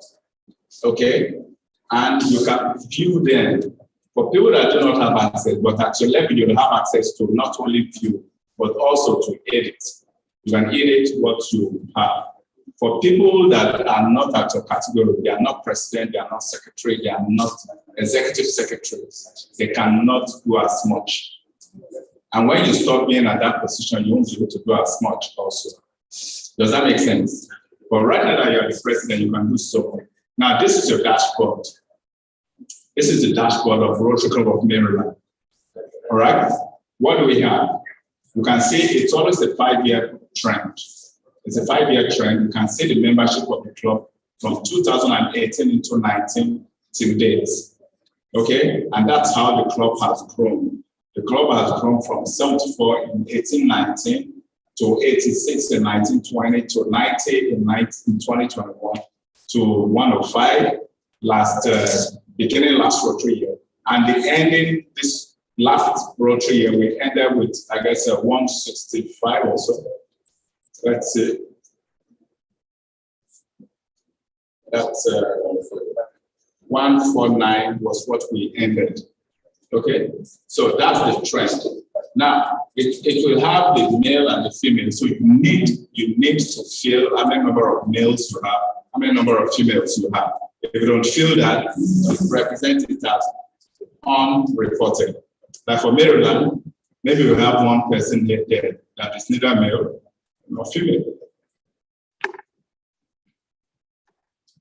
Okay? And you can view them. For people that do not have access, but at your level, you'll have access to not only view, but also to edit. You can edit what you have. For people that are not at your category, they are not president, they are not secretary, they are not executive secretaries, they cannot do as much. And when you stop being at that position, you won't be able to do as much also. Does that make sense? But right now that you're the president, you can do so much. Now, this is your dashboard. This is the dashboard of Rotary Club of Maryland. All right? What do we have? You can see it's always a 5-year trend. It's a 5-year trend. You can see the membership of the club from 2018 into 19 till date. Okay? And that's how the club has grown. The club has grown from 74 in 1819 to 86 in 1920 to 90 in 2021 to 105 beginning last Rotary year. And the ending this last Rotary year, we ended with, I guess, 165 or so. Let's see. That's 149 was what we ended. Okay, so that's the trend. Now, it will have the male and the female. So you need to fill how many number of males you have, how many number of females you have. If you don't fill that, you represent it as unreported. Like for Maryland, maybe we have one person here there that is neither male nor female.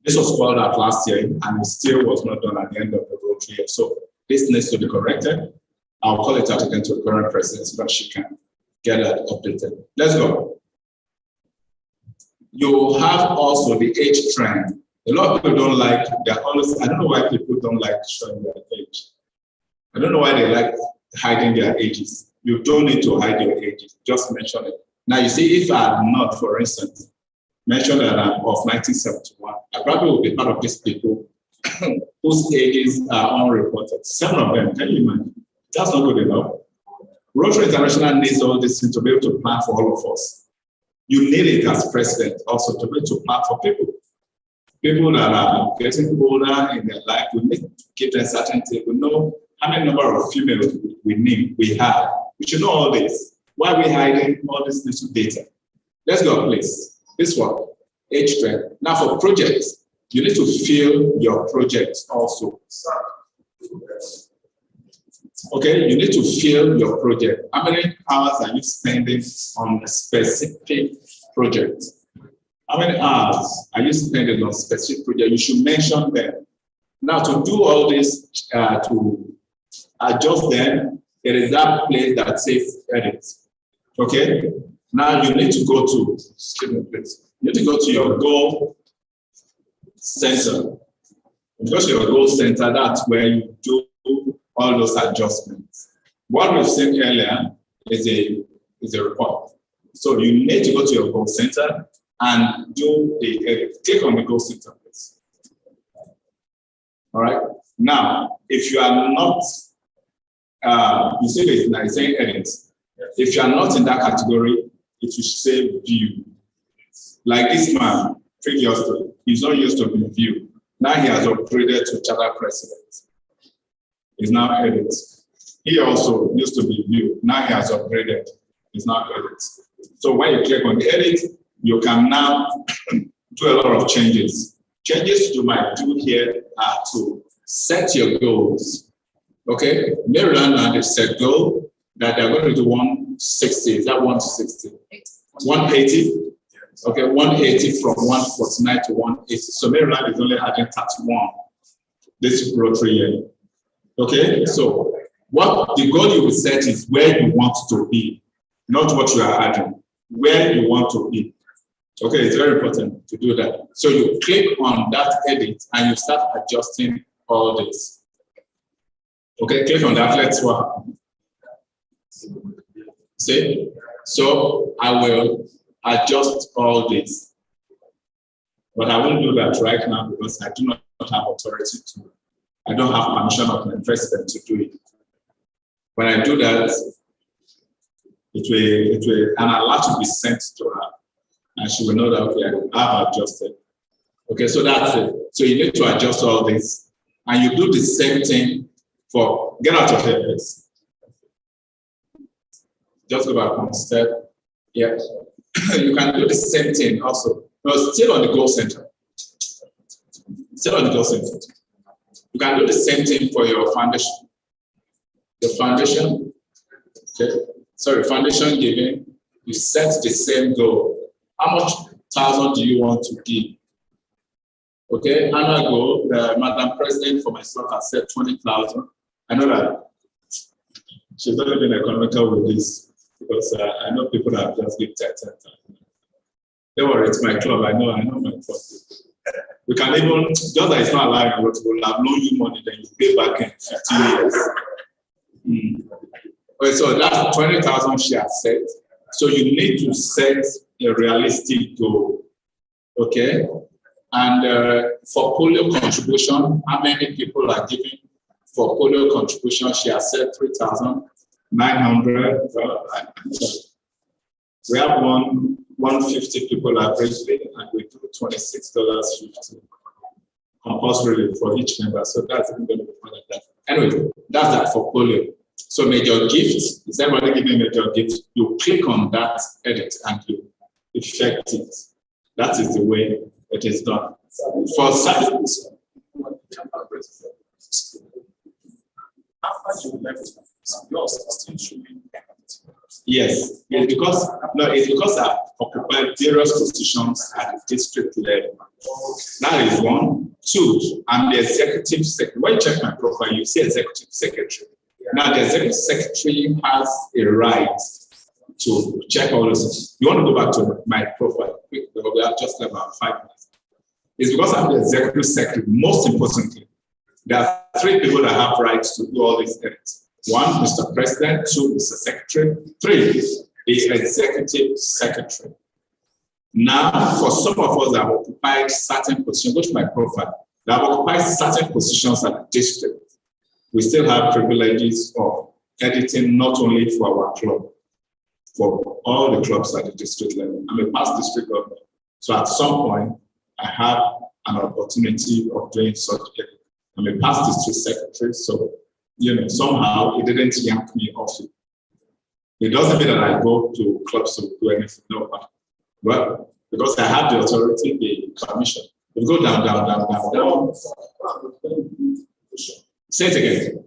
This was called out last year and it still was not done at the end of the Rotary year. So this needs to be corrected. I'll call it out again to the current president so that she can get that updated. Let's go. You have also the age trend. A lot of people don't like, they're always, I don't know why people don't like showing their age. I don't know why they like hiding their ages. You don't need to hide your ages, just mention it. Now you see, if I had not, for instance, mentioned that I'm of 1971, I probably would be part of these people whose ages are unreported. 7 of them, can you imagine? That's not good enough. Rotary International needs all this to be able to plan for all of us. You need it as president also to be able to plan for people. People that are getting older in their life, we need to give them certainty. We know how many number of females we have. We should know all this. Why are we hiding all this little data? Let's go, please. This one, age trend. Now for projects, you need to fill your projects also. Okay, you need to fill your project. How many hours are you spending on a specific project? How many hours are you spending on specific project? You should mention them. Now to do all this, to adjust them, there is that place that says edit. Okay, now you need to go to, excuse me please, you need to go to your goal center. Because your goal center, that's where you do all those adjustments. What we've seen earlier is a report. So you need to go to your goal center and do the edit. Click on the goal center, please. All right. Now, if you are not, you see this now, it's saying edit. If you are not in that category, it will say view. Like this man, previously, he's not used to being view. Now he has upgraded to charter president. He's now edit. He also used to be view. Now he has upgraded. He's now edit. So when you click on the edit, you can now do a lot of changes. Changes you might do here are to set your goals. Okay, Maryland now they set goal that they're going to do 160. Is that 160? 180? Okay, 180 from 149 to 180. So Maryland is only adding 31 this Rotary year. Okay, so what the goal you will set is where you want to be, not what you are adding, where you want to be. Okay, it's very important to do that. So you click on that edit and you start adjusting all this. Okay, click on that, let's work. See? So I will adjust all this. But I won't do that right now because I do not have authority to. I don't have permission of my president to do it. When I do that, it will an alert to be sent to her. And she will know that, okay, I have adjusted. Okay, so that's it. So you need to adjust all this. And you do the same thing for, get out of here, please. Just go back one step. Yeah. You can do the same thing also. No, still on the goal center. Still on the goal center. You can do the same thing for your foundation. The foundation, Okay, sorry, foundation giving, you set the same goal. How much thousand do you want to give? Okay, annual goal, the Madam President for myself has said 20,000. I know that she's not even economical with this because I know people that have just give 10,000. Don't worry, it's my club. I know my club. We can even, just that it's not allowing us to have loan you money, then you pay back in 15 years. Okay, so that's 20,000 she has set. So you need to set a realistic goal. Okay? And for polio contribution, how many people are giving for polio contribution? She has said 3,900. We have 150 people averagely, and we do $26.50 compulsory for each member. So that's even going to be more than that. Anyway, that's that for polio. So major gift, is everybody giving major gift? You click on that edit and you effect it. That is the way it is done. For service. Yes, it's because I've occupied various positions at the district level. That is one. Two, I'm the executive secretary. When you check my profile, you see executive secretary. Now, the executive secretary has a right to check all those. You want to go back to my profile quick, because we have just about 5 minutes. It's because I'm the executive secretary. Most importantly, there are 3 people that have rights to do all these things. 1, Mr. President. 2, Mr. Secretary. 3, the executive secretary. Now, for some of us that have occupied certain positions, go to my profile, that have occupied certain positions at the district, we still have privileges of editing not only for our club, for all the clubs at the district level. I'm a past district governor. So at some point, I have an opportunity of doing such editing. I'm a past district secretary, so somehow it didn't yank me off it. It doesn't mean that I go to clubs to do anything. No, but because I have the authority, the permission, it go down. Say it again.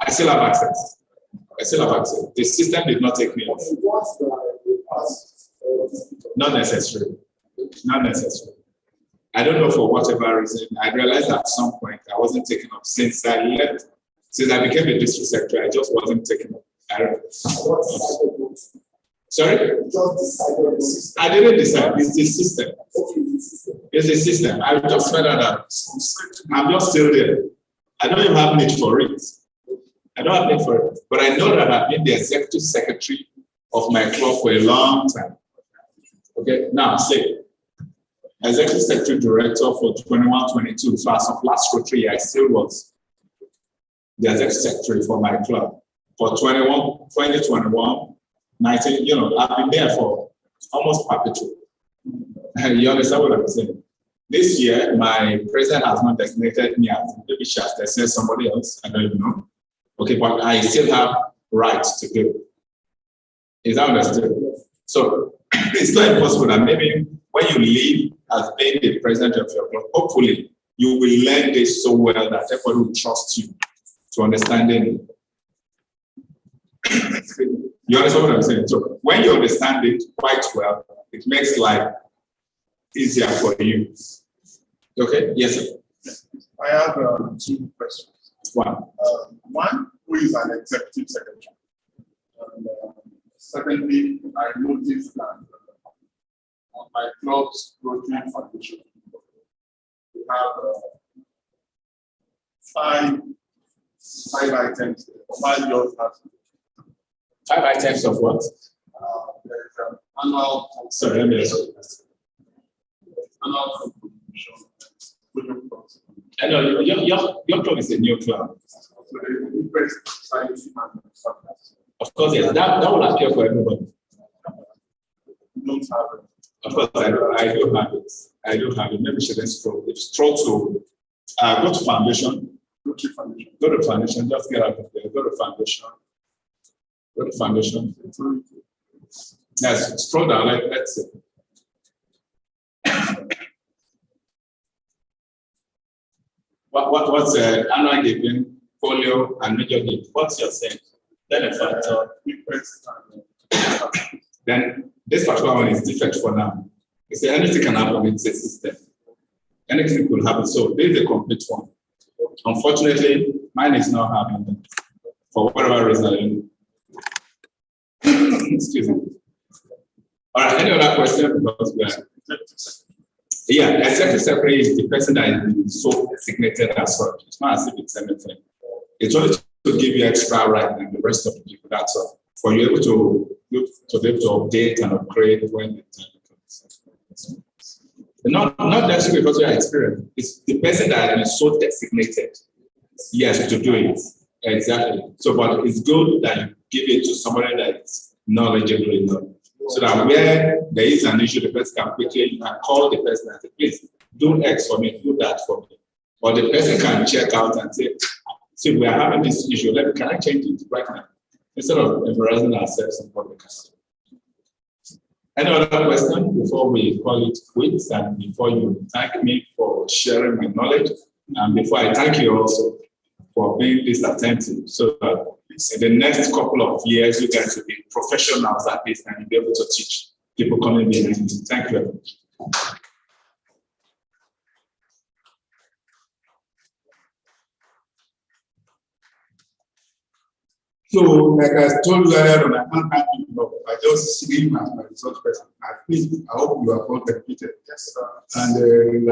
I still have access. The system did not take me off. Not necessary. I don't know for whatever reason. I realized at some point I wasn't taken up since I left. Since I became a district secretary, I just wasn't taken up. I don't know. Sorry? I didn't decide. It's the system. It's the system. I just found out that I'm just still there. I don't even have need for it. But I know that I've been the executive secretary of my club for a long time. Okay, now say, executive secretary director for 21-22. So as of last Rotary, I still was the executive secretary for my club. For 2021, 19, I've been there for almost perpetual. You understand what I'm saying? This year, my president has not designated me as, maybe she has designated somebody else, I don't even know. Okay, but I still have rights to do. Is that understood? So it's not impossible that maybe when you leave as being the president of your club, hopefully you will learn this so well that everybody will trust you to understand it. You understand what I'm saying? So when you understand it quite well, it makes life easier for you. Okay? Yes, sir.
I have 2 questions. One, who is an executive secretary? And secondly, I noticed that on my club's Rotary Foundation, we have 5 items. 5 yours has
5 items of what?
There is an annual.
Sorry, let me
Annual contribution.
I know your club is a new club. Of course, yes. That will appear for everybody.
Don't have it.
Of course, I do have it. Maybe she didn't scroll. If scroll to go to foundation. Go to foundation. Just get out of there. Go to foundation. Yes, scroll down. Let's see. What's annual giving, folio, and major gift? What's your sense? Then a factor. Then this particular one is different for now. You say anything can happen, it's a system. Anything could happen. So this is a complete one. Unfortunately, mine is not happening for whatever reason. Excuse me. All right, any other question? Yeah, executive secretary is the person that is so designated as such. It's not as if it's anything. It's only to give you extra right than the rest of the people. That's all. For you able to be able to update and upgrade when the time comes. Not necessarily because you are experienced. It's the person that is so designated, yes, to do it. Exactly. So, but it's good that you give it to somebody that is knowledgeable enough. So that where there is an issue, the person can quickly, you can call the person and say, please do X for me, do that for me. Or the person can check out and say, see, we are having this issue, can I change it right now? Instead of embarrassing ourselves in public. Any other question before we call it quits and before you thank me for sharing my knowledge and before I thank you also for being this attentive so that in the next couple of years you guys will be professionals at this and you'll be able to teach people coming behind you. Thank you very much.
So, like I told you earlier on, I can't thank you enough. I just see him as my resource person. I hope you are all benefited. Yes, sir. And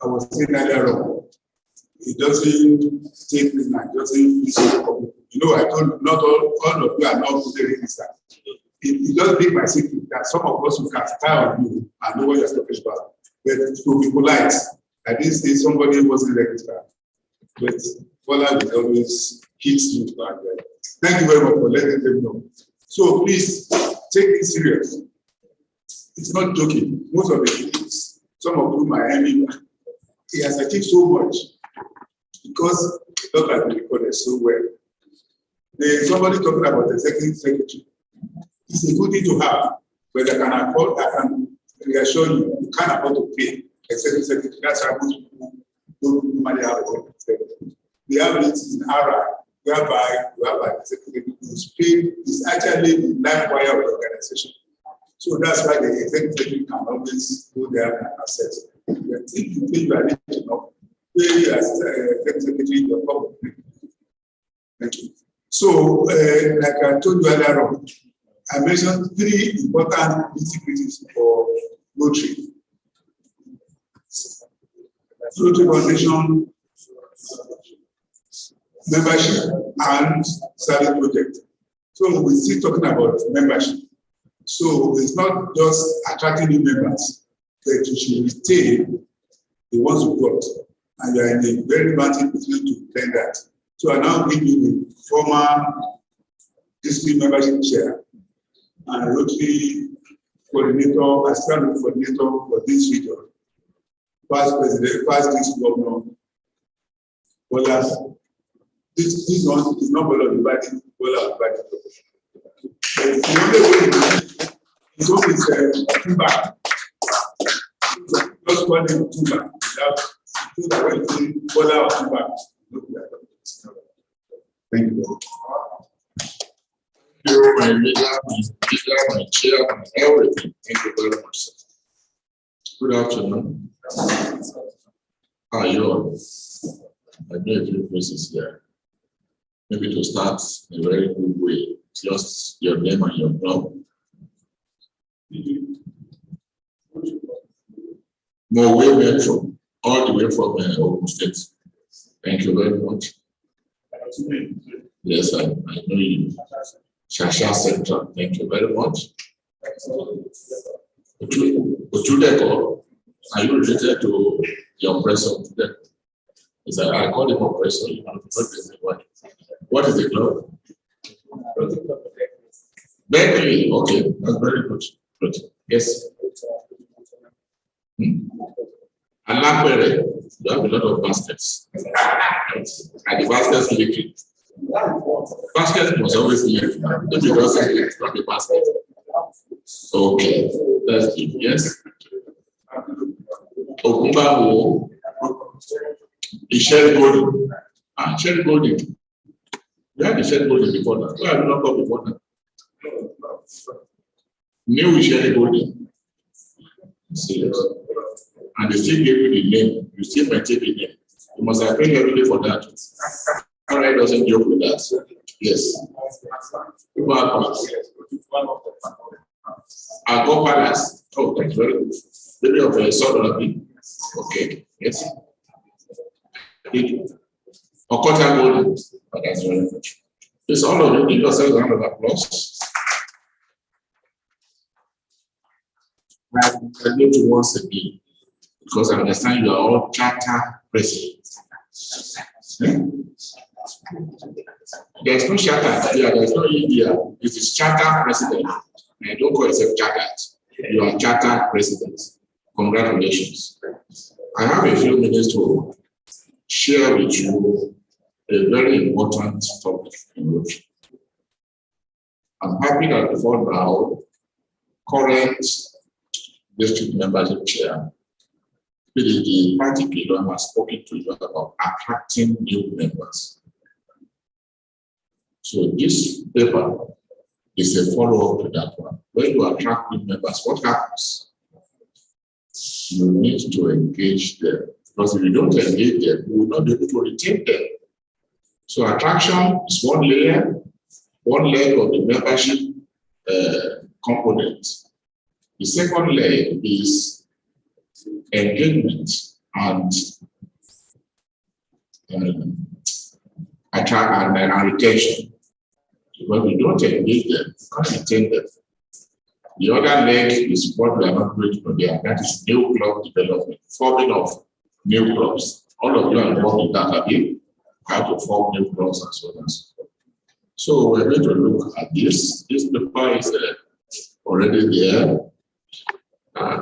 I was saying earlier on, it doesn't take me now, it doesn't feel. You know, I told you, not all of you are not fully registered. It does make my secret that some of us who can start on you and know what you're talking about. But to be polite, I didn't say somebody wasn't registered. But Bola will always hit you. And, thank you very much for letting them know. So please take it serious. It's not joking. Most of the things, some of whom are enemy, he has achieved so much because the dog has been recorded so well. There's somebody talking about the executive secretary. It's a good thing to have, but I can afford, I can reassure you, you can't afford to pay executive secretary. That's why most people don't normally have executive secretary. We have it in ARA, whereby the executive is actually the life wire of the organization. So that's why the executive can always go there and assess. If you pay your rich enough, pay as executive secretary your company. Thank you. So, like I told you earlier on, I mentioned 3 important insecurities for Rotary. Rotary Foundation, membership, and service project. So we're still talking about membership. So it's not just attracting new members, but you should retain the ones you got. And you are in a very advantage position to plan that. So I now give you the former district membership chair and Rotary coordinator, assistant coordinator for this region, past president, past district governor. Bola, this one is not Bola dividing, Bola dividing. The only way is always feedback. Just one name feedback. So that when you say Bola or feedback, look at that. Thank you.
Thank you, my leader, my chair, and everything. Thank you very much. Good afternoon. How are you all? I know a few faces here. Maybe to start in a very good way, just your name and your club. Mowe Metro, all the way from Ogun State. Thank you very much. Yes, I know you. Shasha Central, thank you very much. Otudeko, are you related to the oppressor today? Is that I call him oppressor, you know, what is the club? Berkeley, okay, that's very good. Good. Yes. And Lampere, you have a lot of baskets. And the baskets leaking. Basket must always leak. If it doesn't leak, it's not a basket. Okay, that's good. Yes. Okumbawo, The Shell Golden. Shell Golden. We had the Shell Golden before that. Why have we not got before that? New Shell Golden. Serious. And they still gave you the name. You still maintain the name. You must have paid every day for that. Alright, doesn't joke with that. Yes. Go Palace. Oh, that's very good. Maybe of a sort of okay. Yes. Okota Golden. Oh, that's very good. It's all of you. Give yourself a round of applause. I congratulate you once again because I understand you are all charter presidents. There's no charter here, there's no India. It is charter president. And don't call yourself chartered. You are charter president. Congratulations. I have a few minutes to share with you a very important topic in Rotary. I'm happy that before now, current district membership chair, PDG particularly has spoken to you about attracting new members. So this paper is a follow-up to that one. When you attract new members, what happens? You need to engage them. Because if you don't engage them, you will not be able to retain them. So attraction is one layer, one leg of the membership component. The second leg is engagement and retention. When we don't engage them, we can't retain them. The other leg is what we are not going to do there, that is new club development, forming of new clubs. All of you are involved in that, have you? How to form new clubs and so on and so forth. So we're going to look at this. This paper is already there.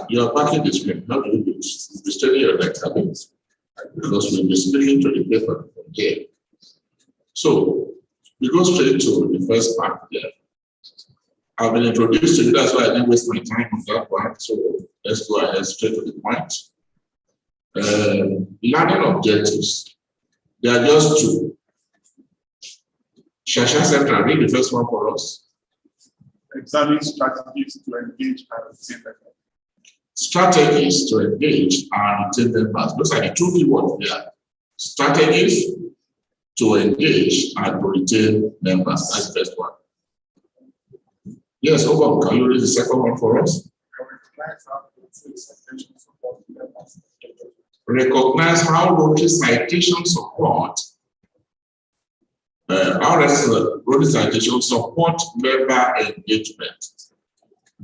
You are backing the screen. How do you do this? You'll be studying your next habit because we'll be speaking to the paper from here. So we go straight to the first part there. I've been introduced to you, that's why I didn't waste my time on that one. So let's go ahead straight to the point. Learning objectives. There are just two. Shasha Central, read the first one for us.
Examine strategies to engage and retain members.
Strategies to engage and retain members. Those are the two key words there. Strategies to engage and to retain members. That's the first one. Yes, Obama, can you read the second one for us? Recognize how Rotary citation support Rotary citation support member engagement.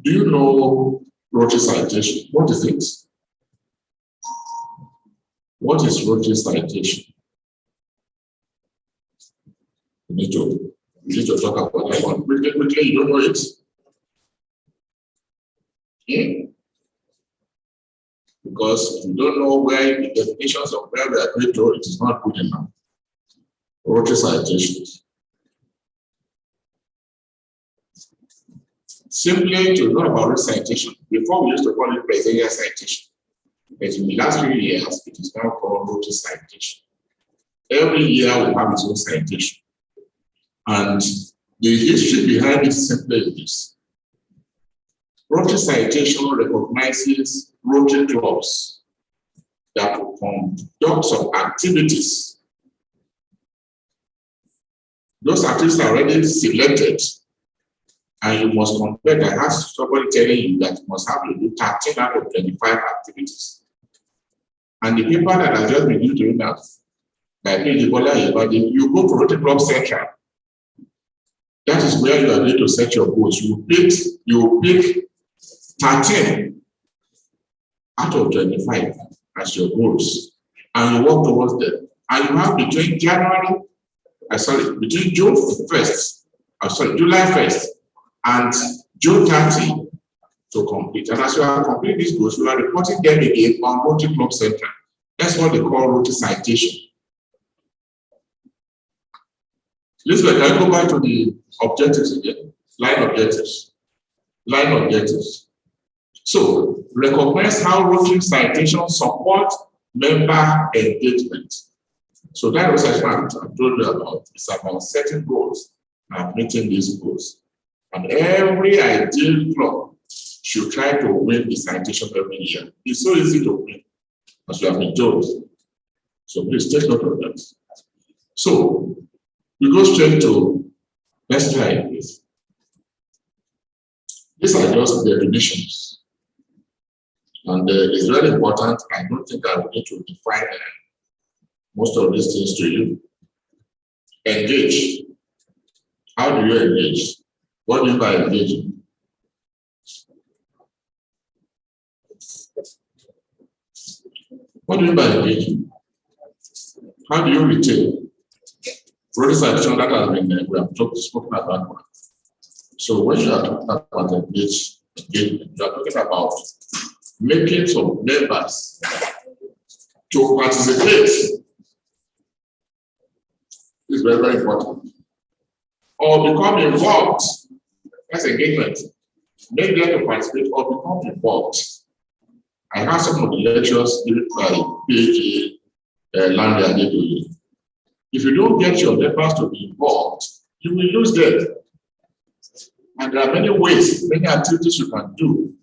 Do you know Rotary citation? What is it? What is Rotary citation? We need to talk about that one. Quickly, you don't know it? Okay. Because if you don't know where the definitions of where we are going to, it is not good enough. Rotary citations. Simply to know about citation. Before we used to call it Brazilian citation. But in the last few years, it is now called Rotary citation. Every year we have its own citation. And the history behind it simply is this. Rotary citation recognizes Rotary clubs that will conduct some activities. Those activities are already selected, and you must compare. I have somebody telling you that you must have to do 13 out of 25 activities. And the paper that has just been doing that, by you go to Rotary Club Central. That is where you are going to set your goals. You pick 13 out of 25 as your goals, and you work towards them. And you have between June 1st, July 1st and June 30 to complete. And as you are completing these goals, you are reporting them again on Rotary Club Central. That's what they call Rotary citation. Elizabeth, can I go back to the objectives again? Line objectives. Line objectives. So, recognize how Rotary citation support member engagement. So that research I told you about is about setting goals and meeting these goals. And every ideal club should try to win the citation every year. It's so easy to win, as you have been told. So please take note of that. So we go straight to next slide, please. These are just definitions. And it's very important. I don't think I will need to define most of these things to you. Engage. How do you engage? What do you mean by engaging? What do you mean by engaging? How do you retain? Rotary citation that has been we have spoken about one. So when you are talking about engagement, you are talking about making some members to participate. It's very, very important. Or become involved. That's engagement. Make them to participate or become involved. I had some of the lectures given by PhD Landy Adedoye. If you don't get your members to be involved, you will lose them. And there are many ways, many activities you can do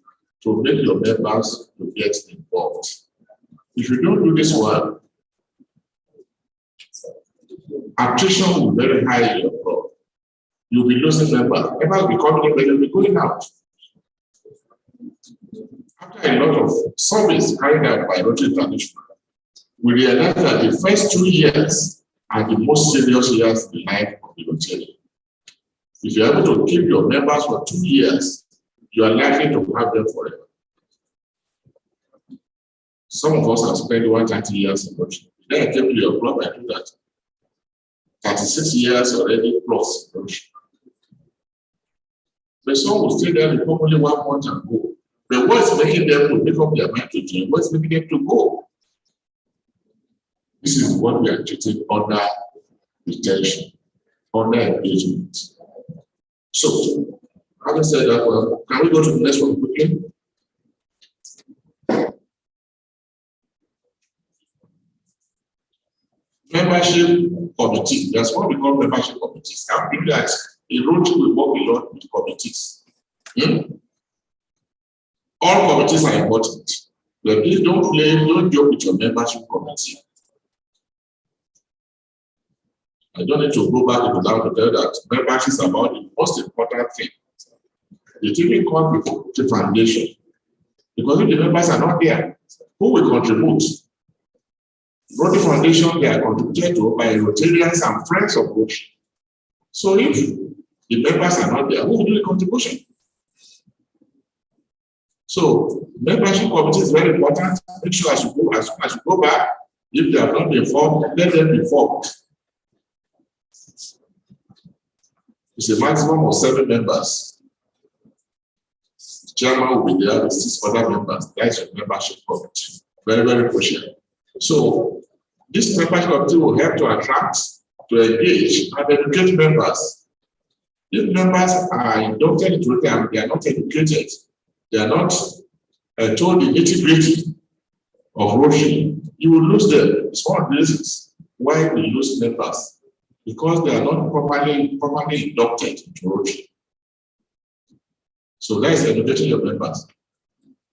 to make your members to get involved. If you don't do this well, attrition will be very high in your club. You'll be losing members. Members will be coming in, but you'll be going out. After a lot of surveys carried out by Rotary International, we realized that the first 2 years are the most serious years in the life of the Rotary. If you're able to keep your members for 2 years, you are likely to have them forever. Some of us have spent over 30 years in Rotary. Then I came to your club, I do that. 36 years already plus in Rotary. But some will stay there for only 1 month and go. But what's making them to make up their mind to join? What's making them to go? This is what we are treating under retention, under engagement. So, having said that, well, can we go to the next one quickly? Membership committee. That's what we call membership committees. I think that in Rotary we work a lot with committees. All committees are important. But please don't joke with your membership committee. I don't need to go back into that to tell that membership is about the most important thing. It even comes before the foundation. Because if the members are not there, who will contribute? Rotary Foundation, they are contributed to by Rotarians and friends of Rotary. So if the members are not there, who will do the contribution? So membership committee is very important. Make sure as soon as you go back, if they have not been informed, let them be informed. It's a maximum of 7 members. The chairman will be there with 6 other members. That's your membership committee. Very, very crucial. So this membership committee will help to attract, to engage, and educate members. If members are inducted into it and they are not educated, they are not told the nitty-gritty of Rotary, you will lose them. It's one of the reasons why we lose members. Because they are not properly inducted into Rotary. So that is educating your members.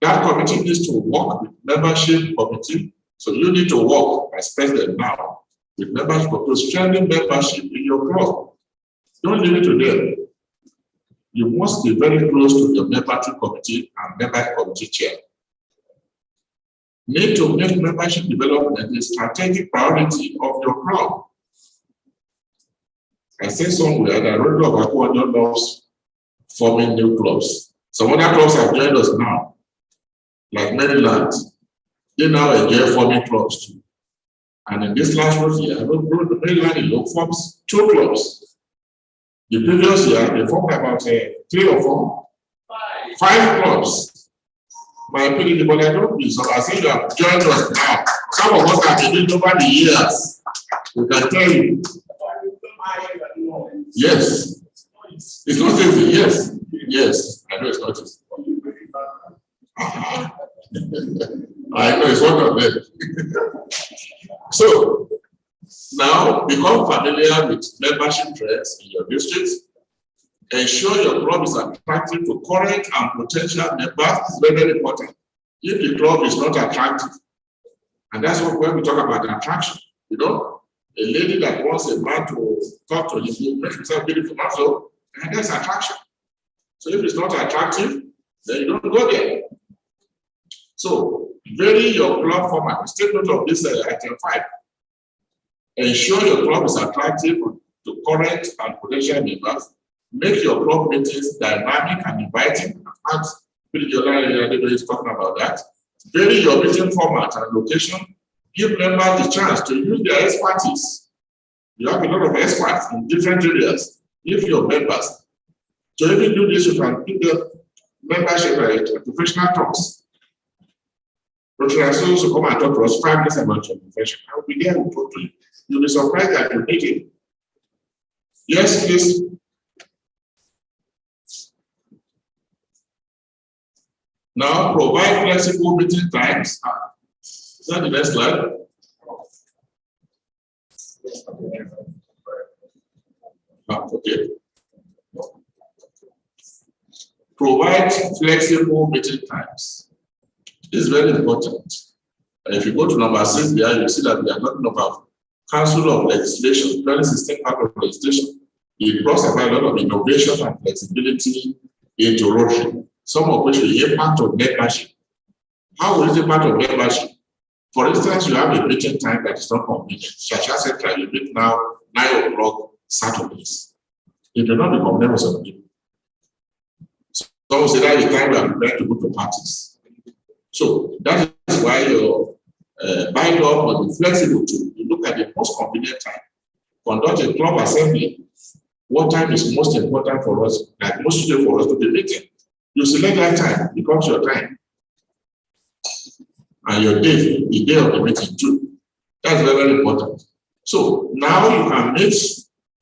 That committee needs to work with membership committee. So you need to work, I express them now, with membership to strengthen membership in your club. Don't leave it to them. You must be very close to your membership committee and member committee chair. Need to make membership development a strategic priority of your club. I said somewhere that Rotary of Akwa loves forming new clubs. Some other clubs have joined us now, like Maryland. They now enjoy forming clubs too. And in this last year, Maryland forms 2 clubs. The previous year, they formed about 3 or 4, 5 clubs. My opinion, but I don't believe so. I think you have joined us now. Some of us have been doing over the years. We can tell you. Yes. It's not easy. Yes. Yes. I know it's not easy. I know it's one of them. So, Now, become familiar with membership trends in your district. Ensure your club is attractive to current and potential members. It's very, very important. If the club is not attractive, and that's what when we talk about attraction, you know, a lady that wants a man to talk to him, make himself beautiful, also, and that's attraction. So if it's not attractive, then you don't go there. So, vary your club format. Take note of this item 5. Ensure your club is attractive to current and potential members. Make your club meetings dynamic and inviting. As Billy is talking about that. Vary your meeting format and location. Give members the chance to use their expertise. You have a lot of experts in different areas. Give your members. So if you do this, you can give the membership professional talks. Rotary also come and talk to us 5 minutes about your profession. I will be there to talk to you. You'll be surprised that you need it. Yes, please. Now, provide flexible meeting times. Is that the next slide? Okay. Provide flexible meeting times. This is very important. And if you go to number 6 there, you see that we are talking about Council of Legislation, 2016 part of legislation. It brought about a lot of innovation and flexibility into Rotary, some of which will impact on membership. How will it impact on membership? For instance, you have a meeting time that is not convenient. Shasha Central, you meet now 9 o'clock Saturdays. It will not be convenient for some people. Some say that the time we are prepared to go to parties. So that is why your bylaw must be flexible to look at the most convenient time. Conduct a club assembly. What time is most important for us, like most today for us to be meeting? You select that time, it becomes your time. And your day, the day of the meeting too. That's very, very important. So now you can meet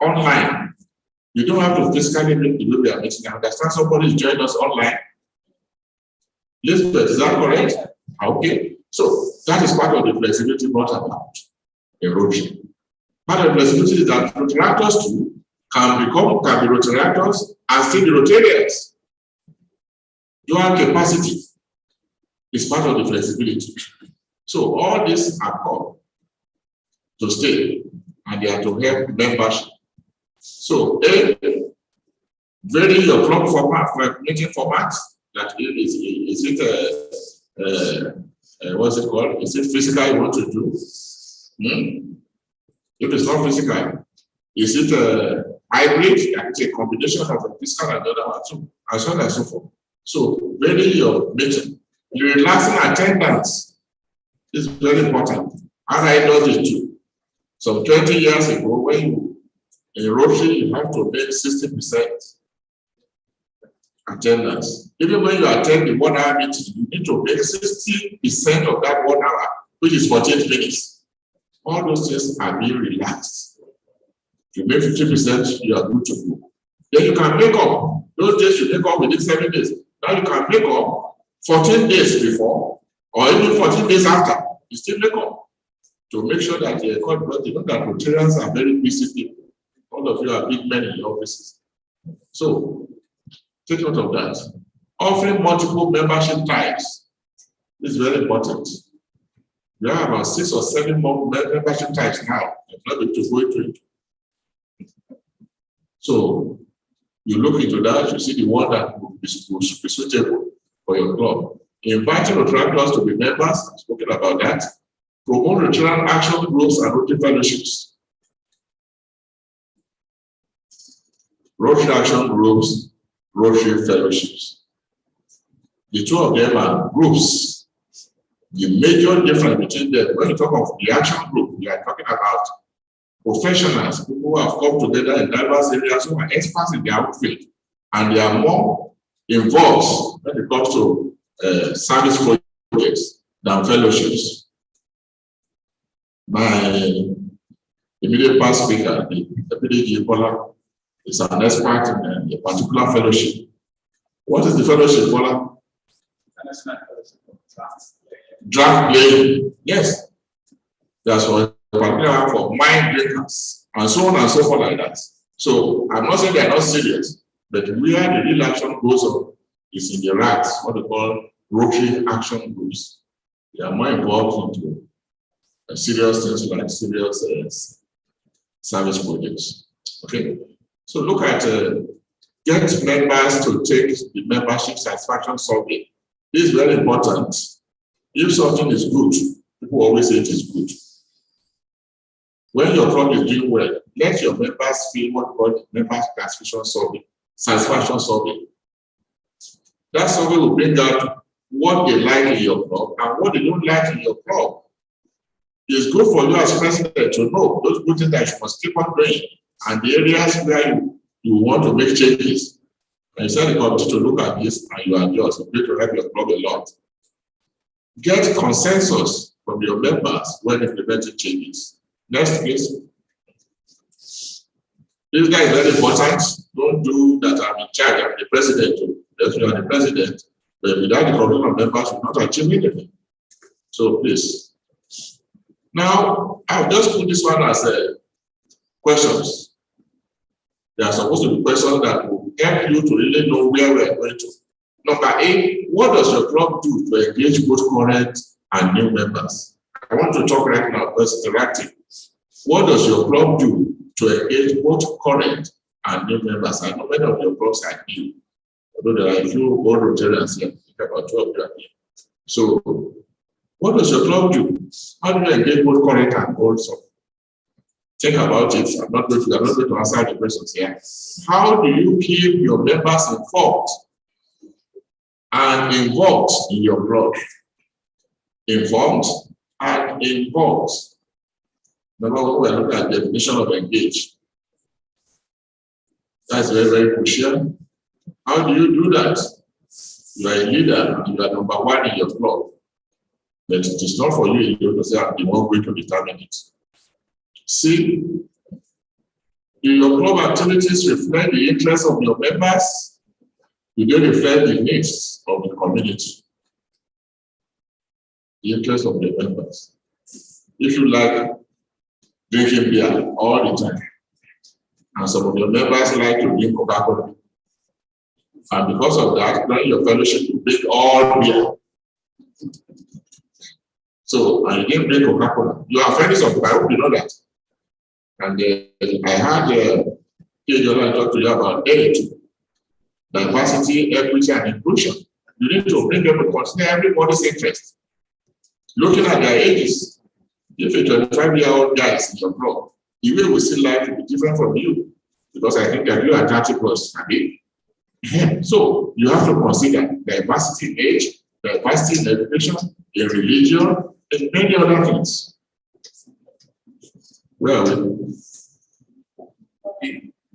online. You don't have to physically meet the way we are meeting. I understand somebody is joining us online. Elizabeth, is that correct? Okay. So that is part of the flexibility brought about in Rotary. Part of the flexibility is that Rotaractors too can be Rotaractors and still be Rotarians. Dual capacity is part of the flexibility. So all these are come to stay and they are to help membership. So vary your club format, meeting format. That is it what's it called? Is it physical you want to do? If it's not physical, is it hybrid? It's a combination of a physical and the other one too, and so on and so forth. So vary your meeting. Relaxing attendance is very important. And I know this too. Some 20 years ago, when you in Rotary, you have to make 60% attendance. Even when you attend the 1 hour meeting, you need to make 60% of that 1 hour, which is 48 minutes. All those things are being relaxed. If you make 50%, you are good to go. Then you can make up. Those days you make up within 7 days. Now you can make up 14 days before, or even 14 days after. You still make up to make sure that you know that Rotarians are very busy people. All of you are big men in your offices. So take note of that. Offering multiple membership types is very important. We have about 6 or 7 more membership types now. I'm not going to go into it. So you look into that, you see the one that will be suitable for your club. Inviting Rotaractors to be members, I've spoken about that. Promote Rotarian action groups and Rotary fellowships. Rotary action groups, Rotary fellowships. The two of them are groups. The major difference between them, when you talk of the action group, we are talking about professionals, people who have come together in diverse areas who are experts in their own field, and they are more involved when it comes to service projects than fellowships. My immediate past speaker, the Deputy Bola, is an expert in a particular fellowship. What is the fellowship, Bola? Draft playing. Yes. That's what particular one for mind drinkers, and so on and so forth like that. So I'm not saying they are not serious, but where the real action goes on is in the ranks, what they call Rotary action groups. They are more involved into serious things like serious service projects. Okay, so look at get members to take the membership satisfaction survey. This is very important. If something is good, people always say it is good. When your club is doing well, let your members feel what called members satisfaction survey. That survey will bring out what they like in your club and what they don't like in your club. It's good for you as president to know those good things that you must keep on doing and the areas where you want to make changes. And you send the committee to look at this and you adjust. It's going to help your club a lot. Get consensus from your members when implementing changes. Next, please. This guy is very important. Don't do that I'm in charge, I'm the president. Yes, you are the president, but without the commission of members, you will not achieve anything. So please. Now, I'll just put this one as questions. They are supposed to be questions that will help you to really know where we're going to. Number 8, what does your club do to engage both current and new members? I want to talk right now because it's interactive. What does your club do to engage both current and new members? I know many of your clubs are new. Although there are a few old Rotarians here, about 2 of you are here. So, what does your club do? How do you engage both current and old? So, think about it. I'm not going to answer the questions here. How do you keep your members informed and involved in your club? Informed and involved. Number 1, we're looking at the definition of engage. That's very, very crucial. How do you do that? You are a leader and you are number 1 in your club. But it is not for you to say, I'm the one going to determine it. See, do your club activities reflect the interests of your members? Do they reflect the needs of the community? The interests of the members. If you like drinking beer all the time, and some of your members like to drink Coca-Cola, and because of that, during your fellowship, you drink all beer. So, and you didn't drink Coca-Cola. You are friends of Coca, I hope you know that. And I had I talked to you about diversity, equity, and inclusion. You need to bring them to consider everybody's interest. Looking at their ages, if a 25-year-old guy is in your club, the way we see life will be different from you. Because I think that you are 30 plus, so you have to consider diversity in age, diversity in education, in religion, and many other things. Well,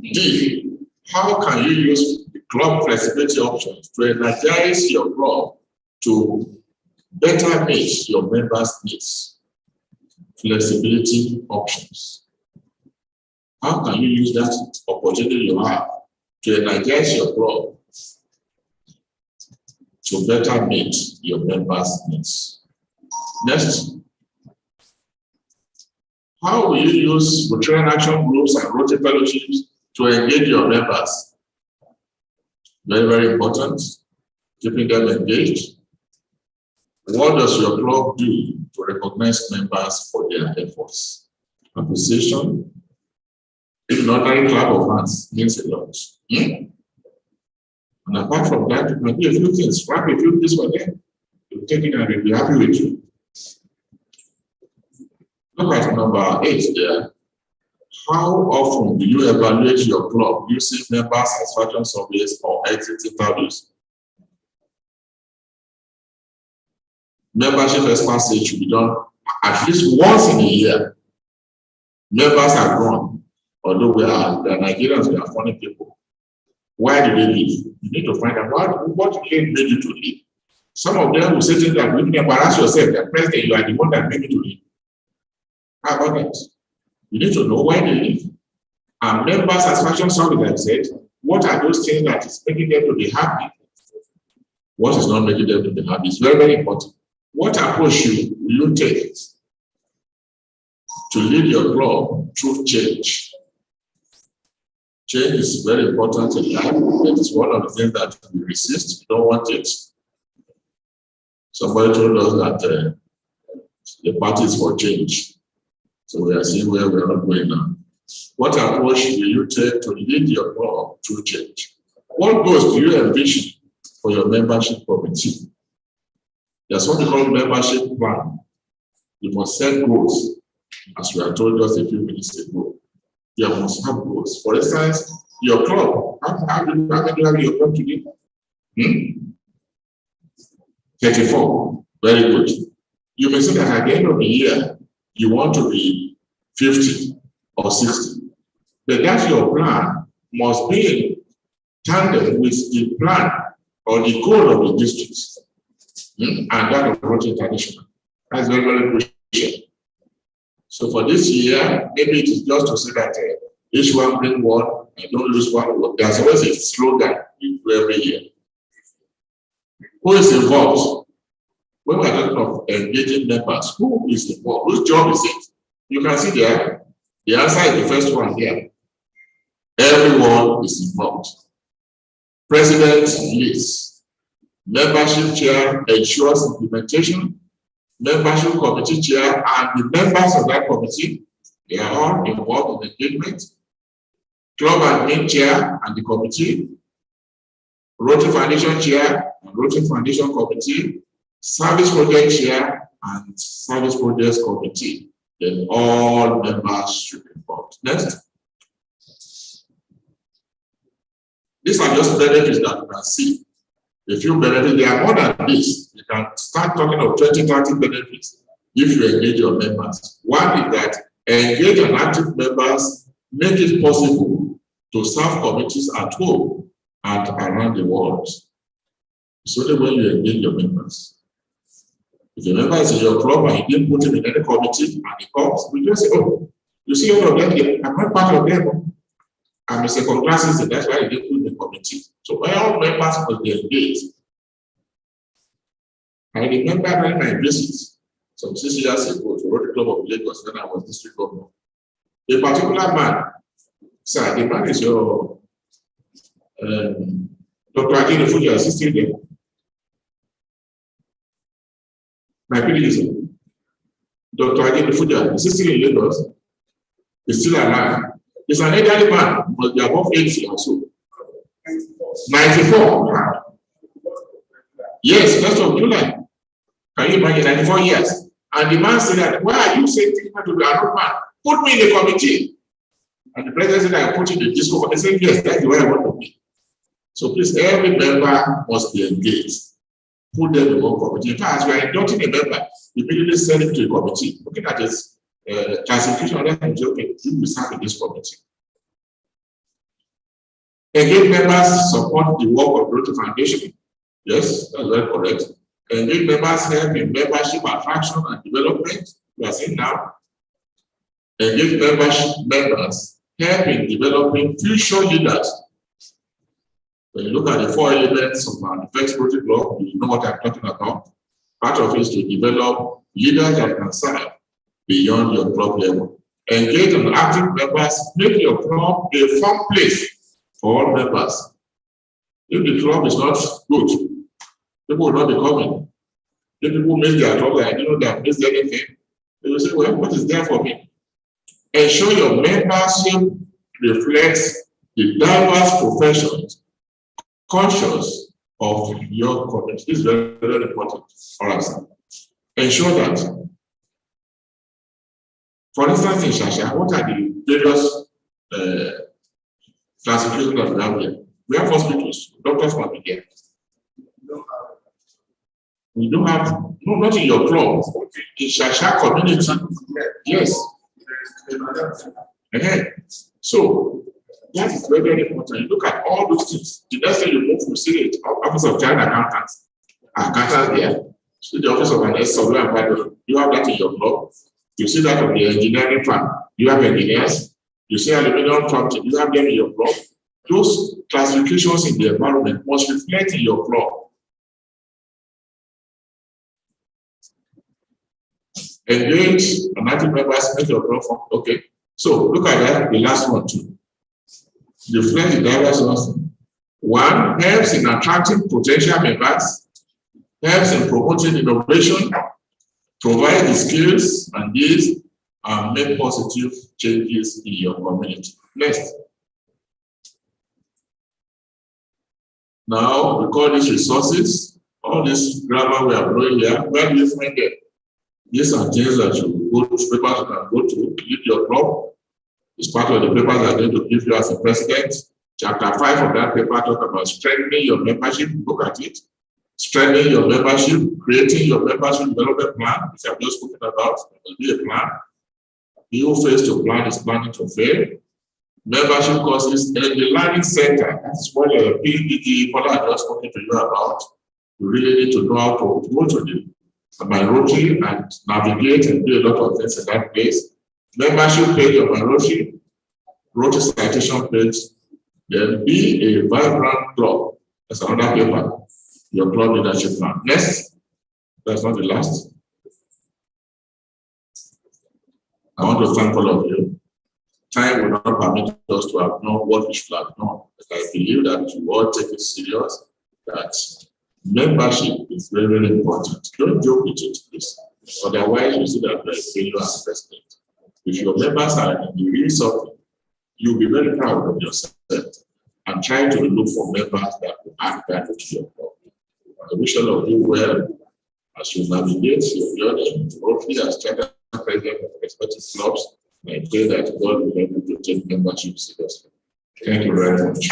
D, how can you use the club flexibility options to energize your club to better meet your members' needs? Flexibility options. How can you use that opportunity you have to energize your club to better meet your members' needs? Next. How will you use Rotarian action groups and Rotary fellowships to engage your members? Very, very important. Keeping them engaged. What does your club do to recognize members for their efforts? Appreciation. If an ordinary clap of hands means a lot. And apart from that, you can do a few things. Wrap a few things for them. You'll take it and they'll be happy with you. Look at number 8 there. How often do you evaluate your club using member satisfaction surveys or exit interviews? Membership experts say it should be done at least once in a year. Members are gone, although the Nigerians, we are funny people. Why did they leave? You need to find out what made you to leave. Some of them will say things like, you can embarrass yourself, that president, you are the one that made me to leave. How about that? You need to know why they leave. And member satisfaction survey, like I said, what are those things that is making them to be happy? What is not making them to be happy? It's very, very important. What approach will you take to lead your club through change. Change is very important in life. It is one of the things that we resist. We don't want it. Somebody told us that the party is for change. So we are seeing where we are not going now. What approach will you take to lead your club through change? What goals do you envision for your membership committee? There's what we call membership plan. You must set goals, as we are told just a few minutes ago. You must have goals. For instance, your club. How many do you have your club today? 34. Very good. You may say that at the end of the year, you want to be 50 or 60. But that your plan must be in tandem with the plan or the goal of the district and that of Rotary International. That's very, very crucial. So for this year, maybe it is just to say that each one bring one and don't lose one. There's always a slogan every year. Who is involved? When we're talking of engaging members, who is involved? Whose job is it? You can see there, the answer is the first one here. Everyone is involved. President leads. Membership chair ensures implementation. Membership committee chair and the members of that committee, they are all involved in engagement. Club admin chair and the committee. Rotary Foundation chair and Rotary Foundation committee. Service project chair and service projects committee. Then all members should be involved. Next. These are just benefits that you can see. A few benefits, there are more than this. You can start talking of 20, 30 benefits if you engage your members. One is that engage and active members make it possible to serve committees at home and around the world. It's only when you engage your members. If a member is in your club and you didn't put him in any committee and he comes, we just say, oh, you see all of them here. I'm not part of them. I'm a second class citizen, that's why I didn't put in the committee. So all members must be engaged. I remember when I visited some 6 years ago to Rotary Club of Lagos when I was district governor. A particular man, sir, the man is your Dr. Agini Fuji assisting there. My predecessor, Dr. Agini Fuji, assisting in Lagos, is still alive. He's an elderly man, must be above 80 or so. 94. Yes, 1st of July. Can you imagine 94 years? And the man said that, why are you saying people to be an old man? Put me in the committee. And the president said, I put in the disco. He said, yes, that's the way I want to be. So please, every member must be engaged. Put them in one committee. In fact, as we are inducting a member, immediately send him to a committee. Looking at his classification, okay, you will serve in this committee. Engage members support the work of Rotary Foundation. Yes, that's very correct. Engage members help in membership attraction and development. We are seeing now. Engage members help in developing future leaders. When you look at the 4 elements of our first Rotary Club, you know what I'm talking about. Part of it is to develop leaders that can serve beyond your club level. Engage and active members, make your club a fun place for all members. If the club is not good, people will not be coming. If people miss their club, like they have missed anything, they will say, well, what is there for me? Ensure your membership reflects the diverse professions conscious of your community. This is very, very important for us. Ensure that. For instance, in Shasha, what are the various classifications that we have here? We have hospitals, doctors must be here. We don't have, no, not in your club, in Shasha community. Yes. So, that is very, very important. You look at all those things. The next thing you move, you see it, Office of Child Accountants. Accountants there. See the Office of an Surveyor and Value. You have that in your club. You see that on the engineering firm. You have engineers. You see aluminum factory. You have them in your club. Those classifications in the environment must reflect in your club. Engage and active members make your platform. Okay. So look at that, the last one too. Reflect the diverse ones. One, helps in attracting potential members, helps in promoting innovation, provide the skills and these and make positive changes in your community. Next. Now, we call these resources, all this grammar we are blowing here, where do you find them? These are things that you go to, papers you can go to, lead your club. It's part of the papers I'm going to give you as a president. Chapter 5 of that paper talk about strengthening your membership. Look at it. Strengthening your membership, creating your membership development plan, which I've just spoken about. There will be a plan. He who fails to plan is planning to fail. Membership courses in the learning center. That's what the PDD I just spoken to you about. You really need to know how to go to my Rotary and navigate and do a lot of things in that place. Membership page of my Rotary citation page. Then be a vibrant club. That's another paper. Your club leadership plan. Next. That's not the last. I want to thank all of you. Time will not permit us to have known what we should have known. But I believe that you all take it serious, that membership is very, very important. Don't joke with it, please. Otherwise, you see that you are a failure as president. If your members are in real something, you'll be very proud of yourself and try to look for members that will add value to your club. I wish all of you well as you navigate your journey, hopefully as charter president of respective clubs. I pray that God will help you to take membership seriously. Thank you very much.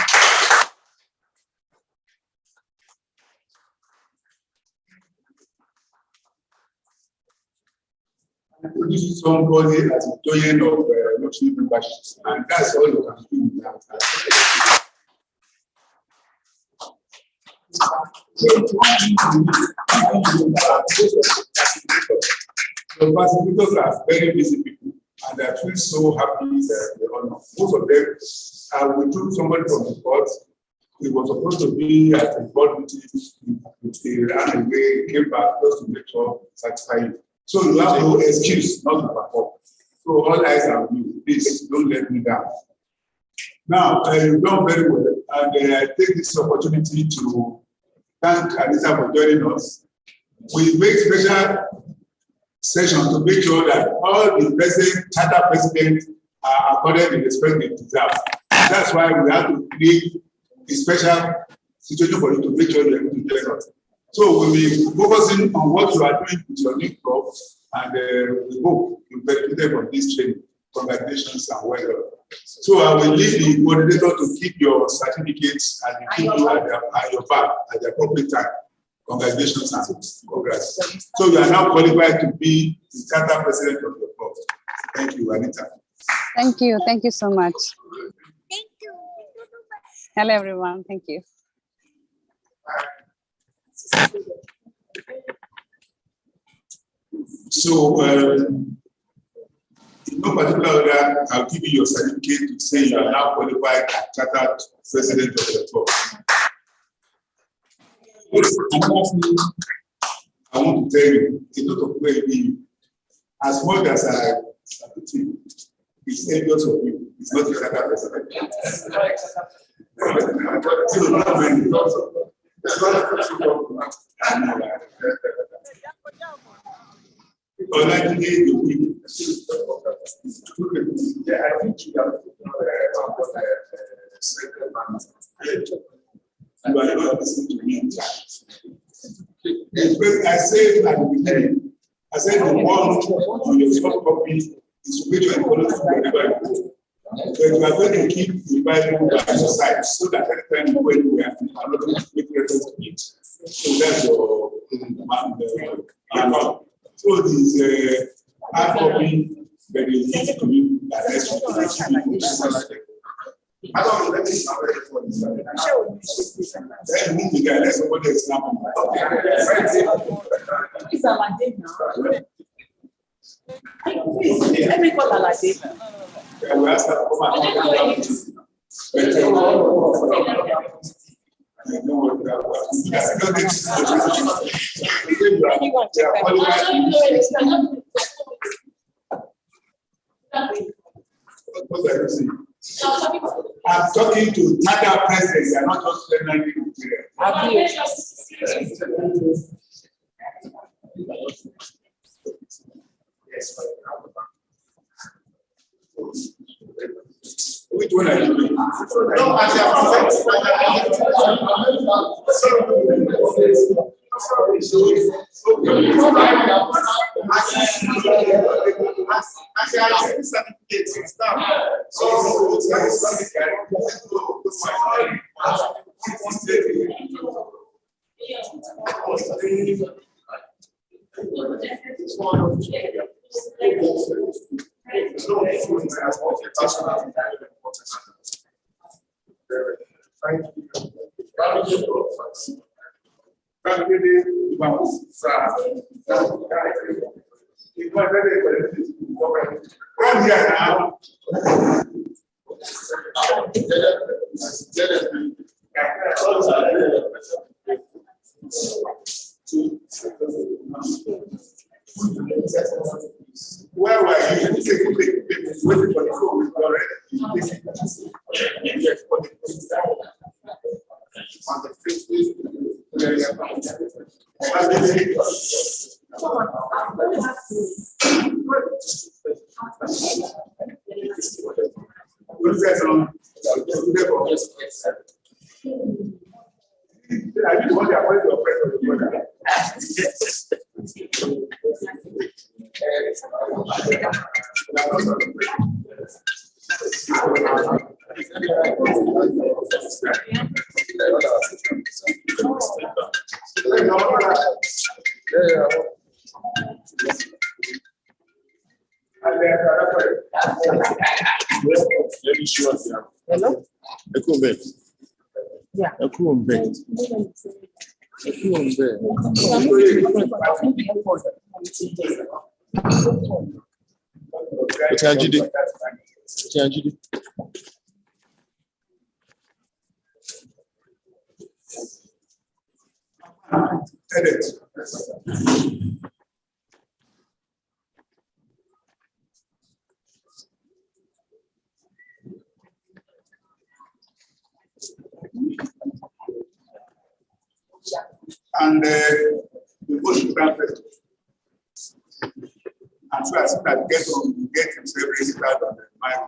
This is somebody as a doyen of Rotary memberships, and that's all you can do in that. The facilitators are very busy people, and I feel so happy that they honor. Most of them, we took somebody from the court. He was supposed to be at a board meeting, he ran away, came back just to make sure satisfy you. So you have no excuse not to perform. So all eyes are on you. Please don't let me down. Now, you've done very well, and I take this opportunity to thank Anita for joining us. We make special session to make sure that all the present charter presidents are accorded the respect they deserve. That's why we have to create a special situation for you to make sure you're able to join us. So we'll be focusing on what you are doing with your new club, and we hope you benefited from this training. Congratulations and well done. So I will leave the coordinator to keep your certificates and keep you at your back at the appropriate time. Congratulations and congrats. So you are now qualified to be the charter president of your club. Thank you, Anita.
Thank you. Thank you so much.
Thank you.
Hello, everyone. Thank you.
So, in no particular order, I'll give you your certificate to say you are now qualified as chartered president of the club. I want to tell you, a lot of people, as much as I think it's envious of you, it's not the chartered president. So, not many. Yeah, I think you have you are not listening to me. I said at the beginning, I said the one on your soft copy is to make sure you follow through wherever you go. But you are going to keep the Bible by your side so that anytime you go anywhere, you are not going to make reference to it. So that's your manual. So this hard copy that you need to be I don't know, let me start for this. Then move the guy, let's go to the example.
It's a Latin now. Please, let me call a Latin.
We ask that come What are you saying? I'm talking to other presidents, they are not just friendly Which one are you doing? No, as I Come here now. Where were you? Waiting for the phone.
Hello?
Yeah.
Edit. And the motion granted. And so as soon as get himself registered on the mind.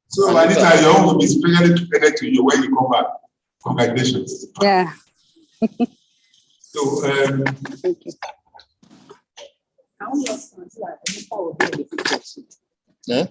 So Anita, your own will be specially prepared to you when you come back. Congratulations.
Yeah.
So
Thank you.
Yeah?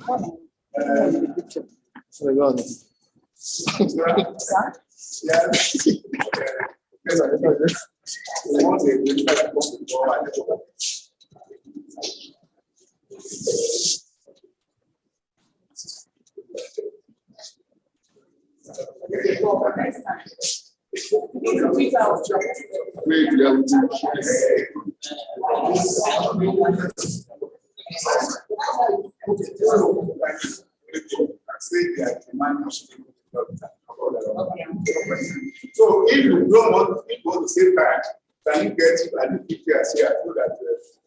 So if you don't want to save time, can you get an picture here so that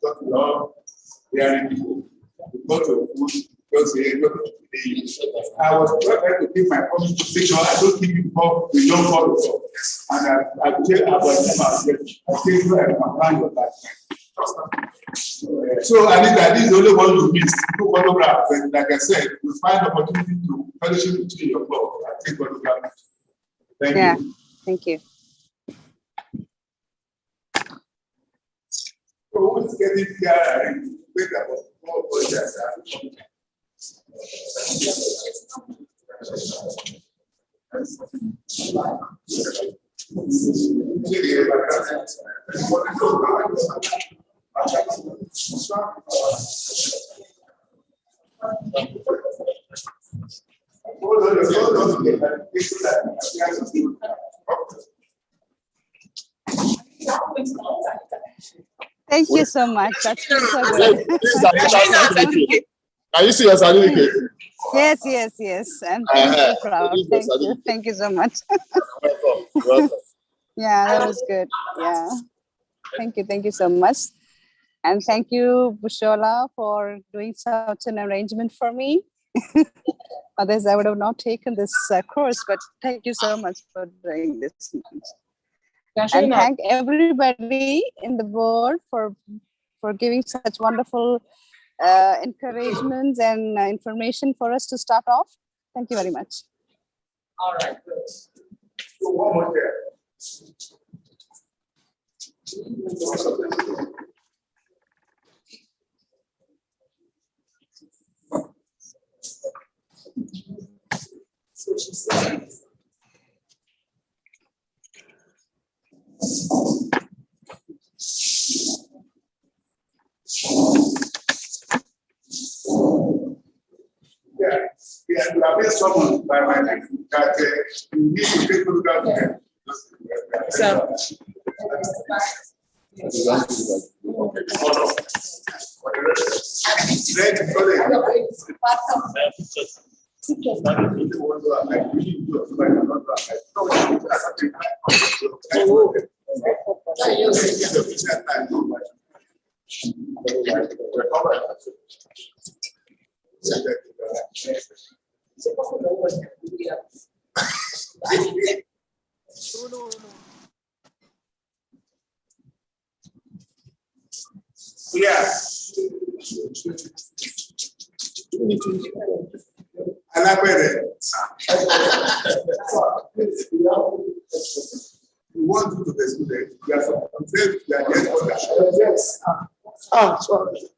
talk to all the people? Go to I was trying to keep my promise to make sure I don't keep it before we don't follow. And I tell about So Anita, this is the only one you missed. No photograph, but like I said, you find opportunity to fellowship between your club and take photograph. Thank you.
Thank you.
So who's getting here? Wait about more projects.
Thank you so much. That's been so good.
Can you see your certificate?
Yes. I'm so proud. Thank you. Thank you so much.
Welcome. Welcome.
Yeah, that was good. Yeah. Thank you so much. And thank you, Bushola, for doing such an arrangement for me. Otherwise, I would have not taken this course, but thank you so much for doing this. And thank everybody in the board for giving such wonderful encouragements and information for us to start off. Thank you very much.
All right, good.
So one more there.
So she said.
Yeah, we have been summoned by my name that you need to take a look at them.
So.
Yeah. We want you to the student. We are saying we are getting what
Yes. Ah, sorry.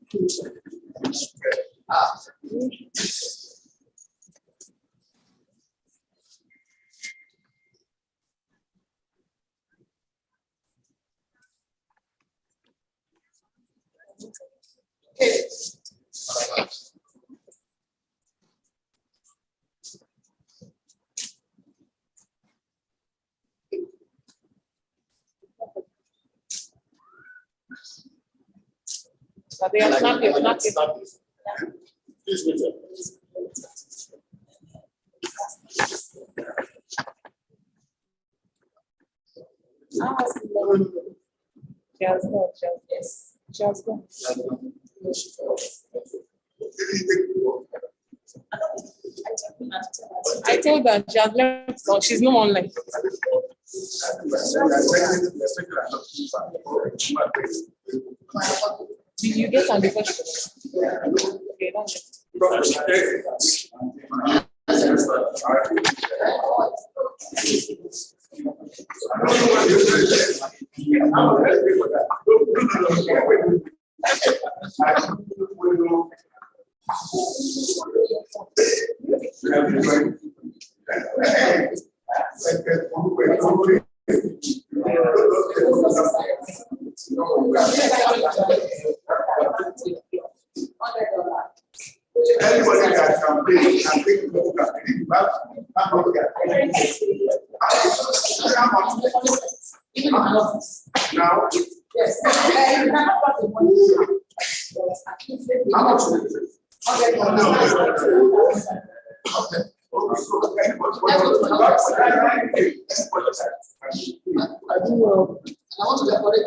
But they are snappy, snappy.
Excuse me, sir.
She has gone, yes. She has gone. I told her she has left, so she's no online. Did you get on the question? Okay,
Anybody that can pay can take a look at it. Now,
yes.
how much is it?
I do. I want to decorate.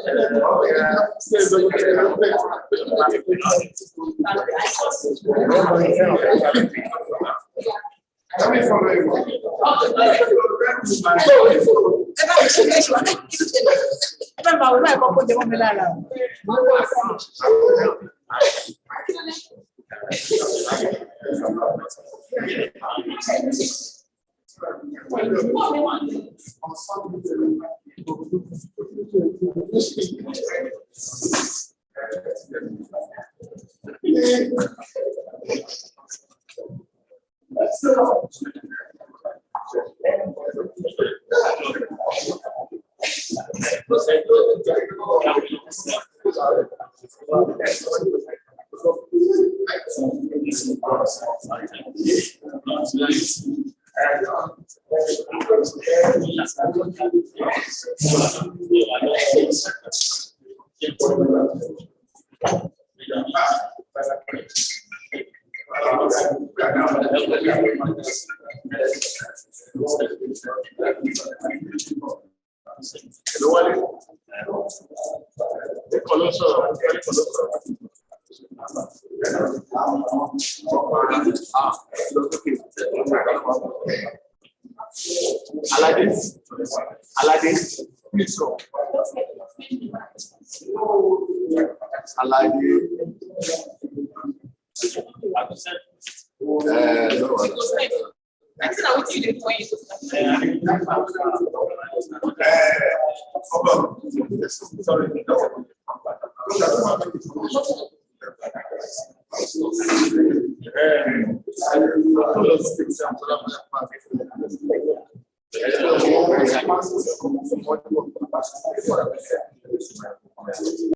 Aladdin, please go. Aladdin. Sorry.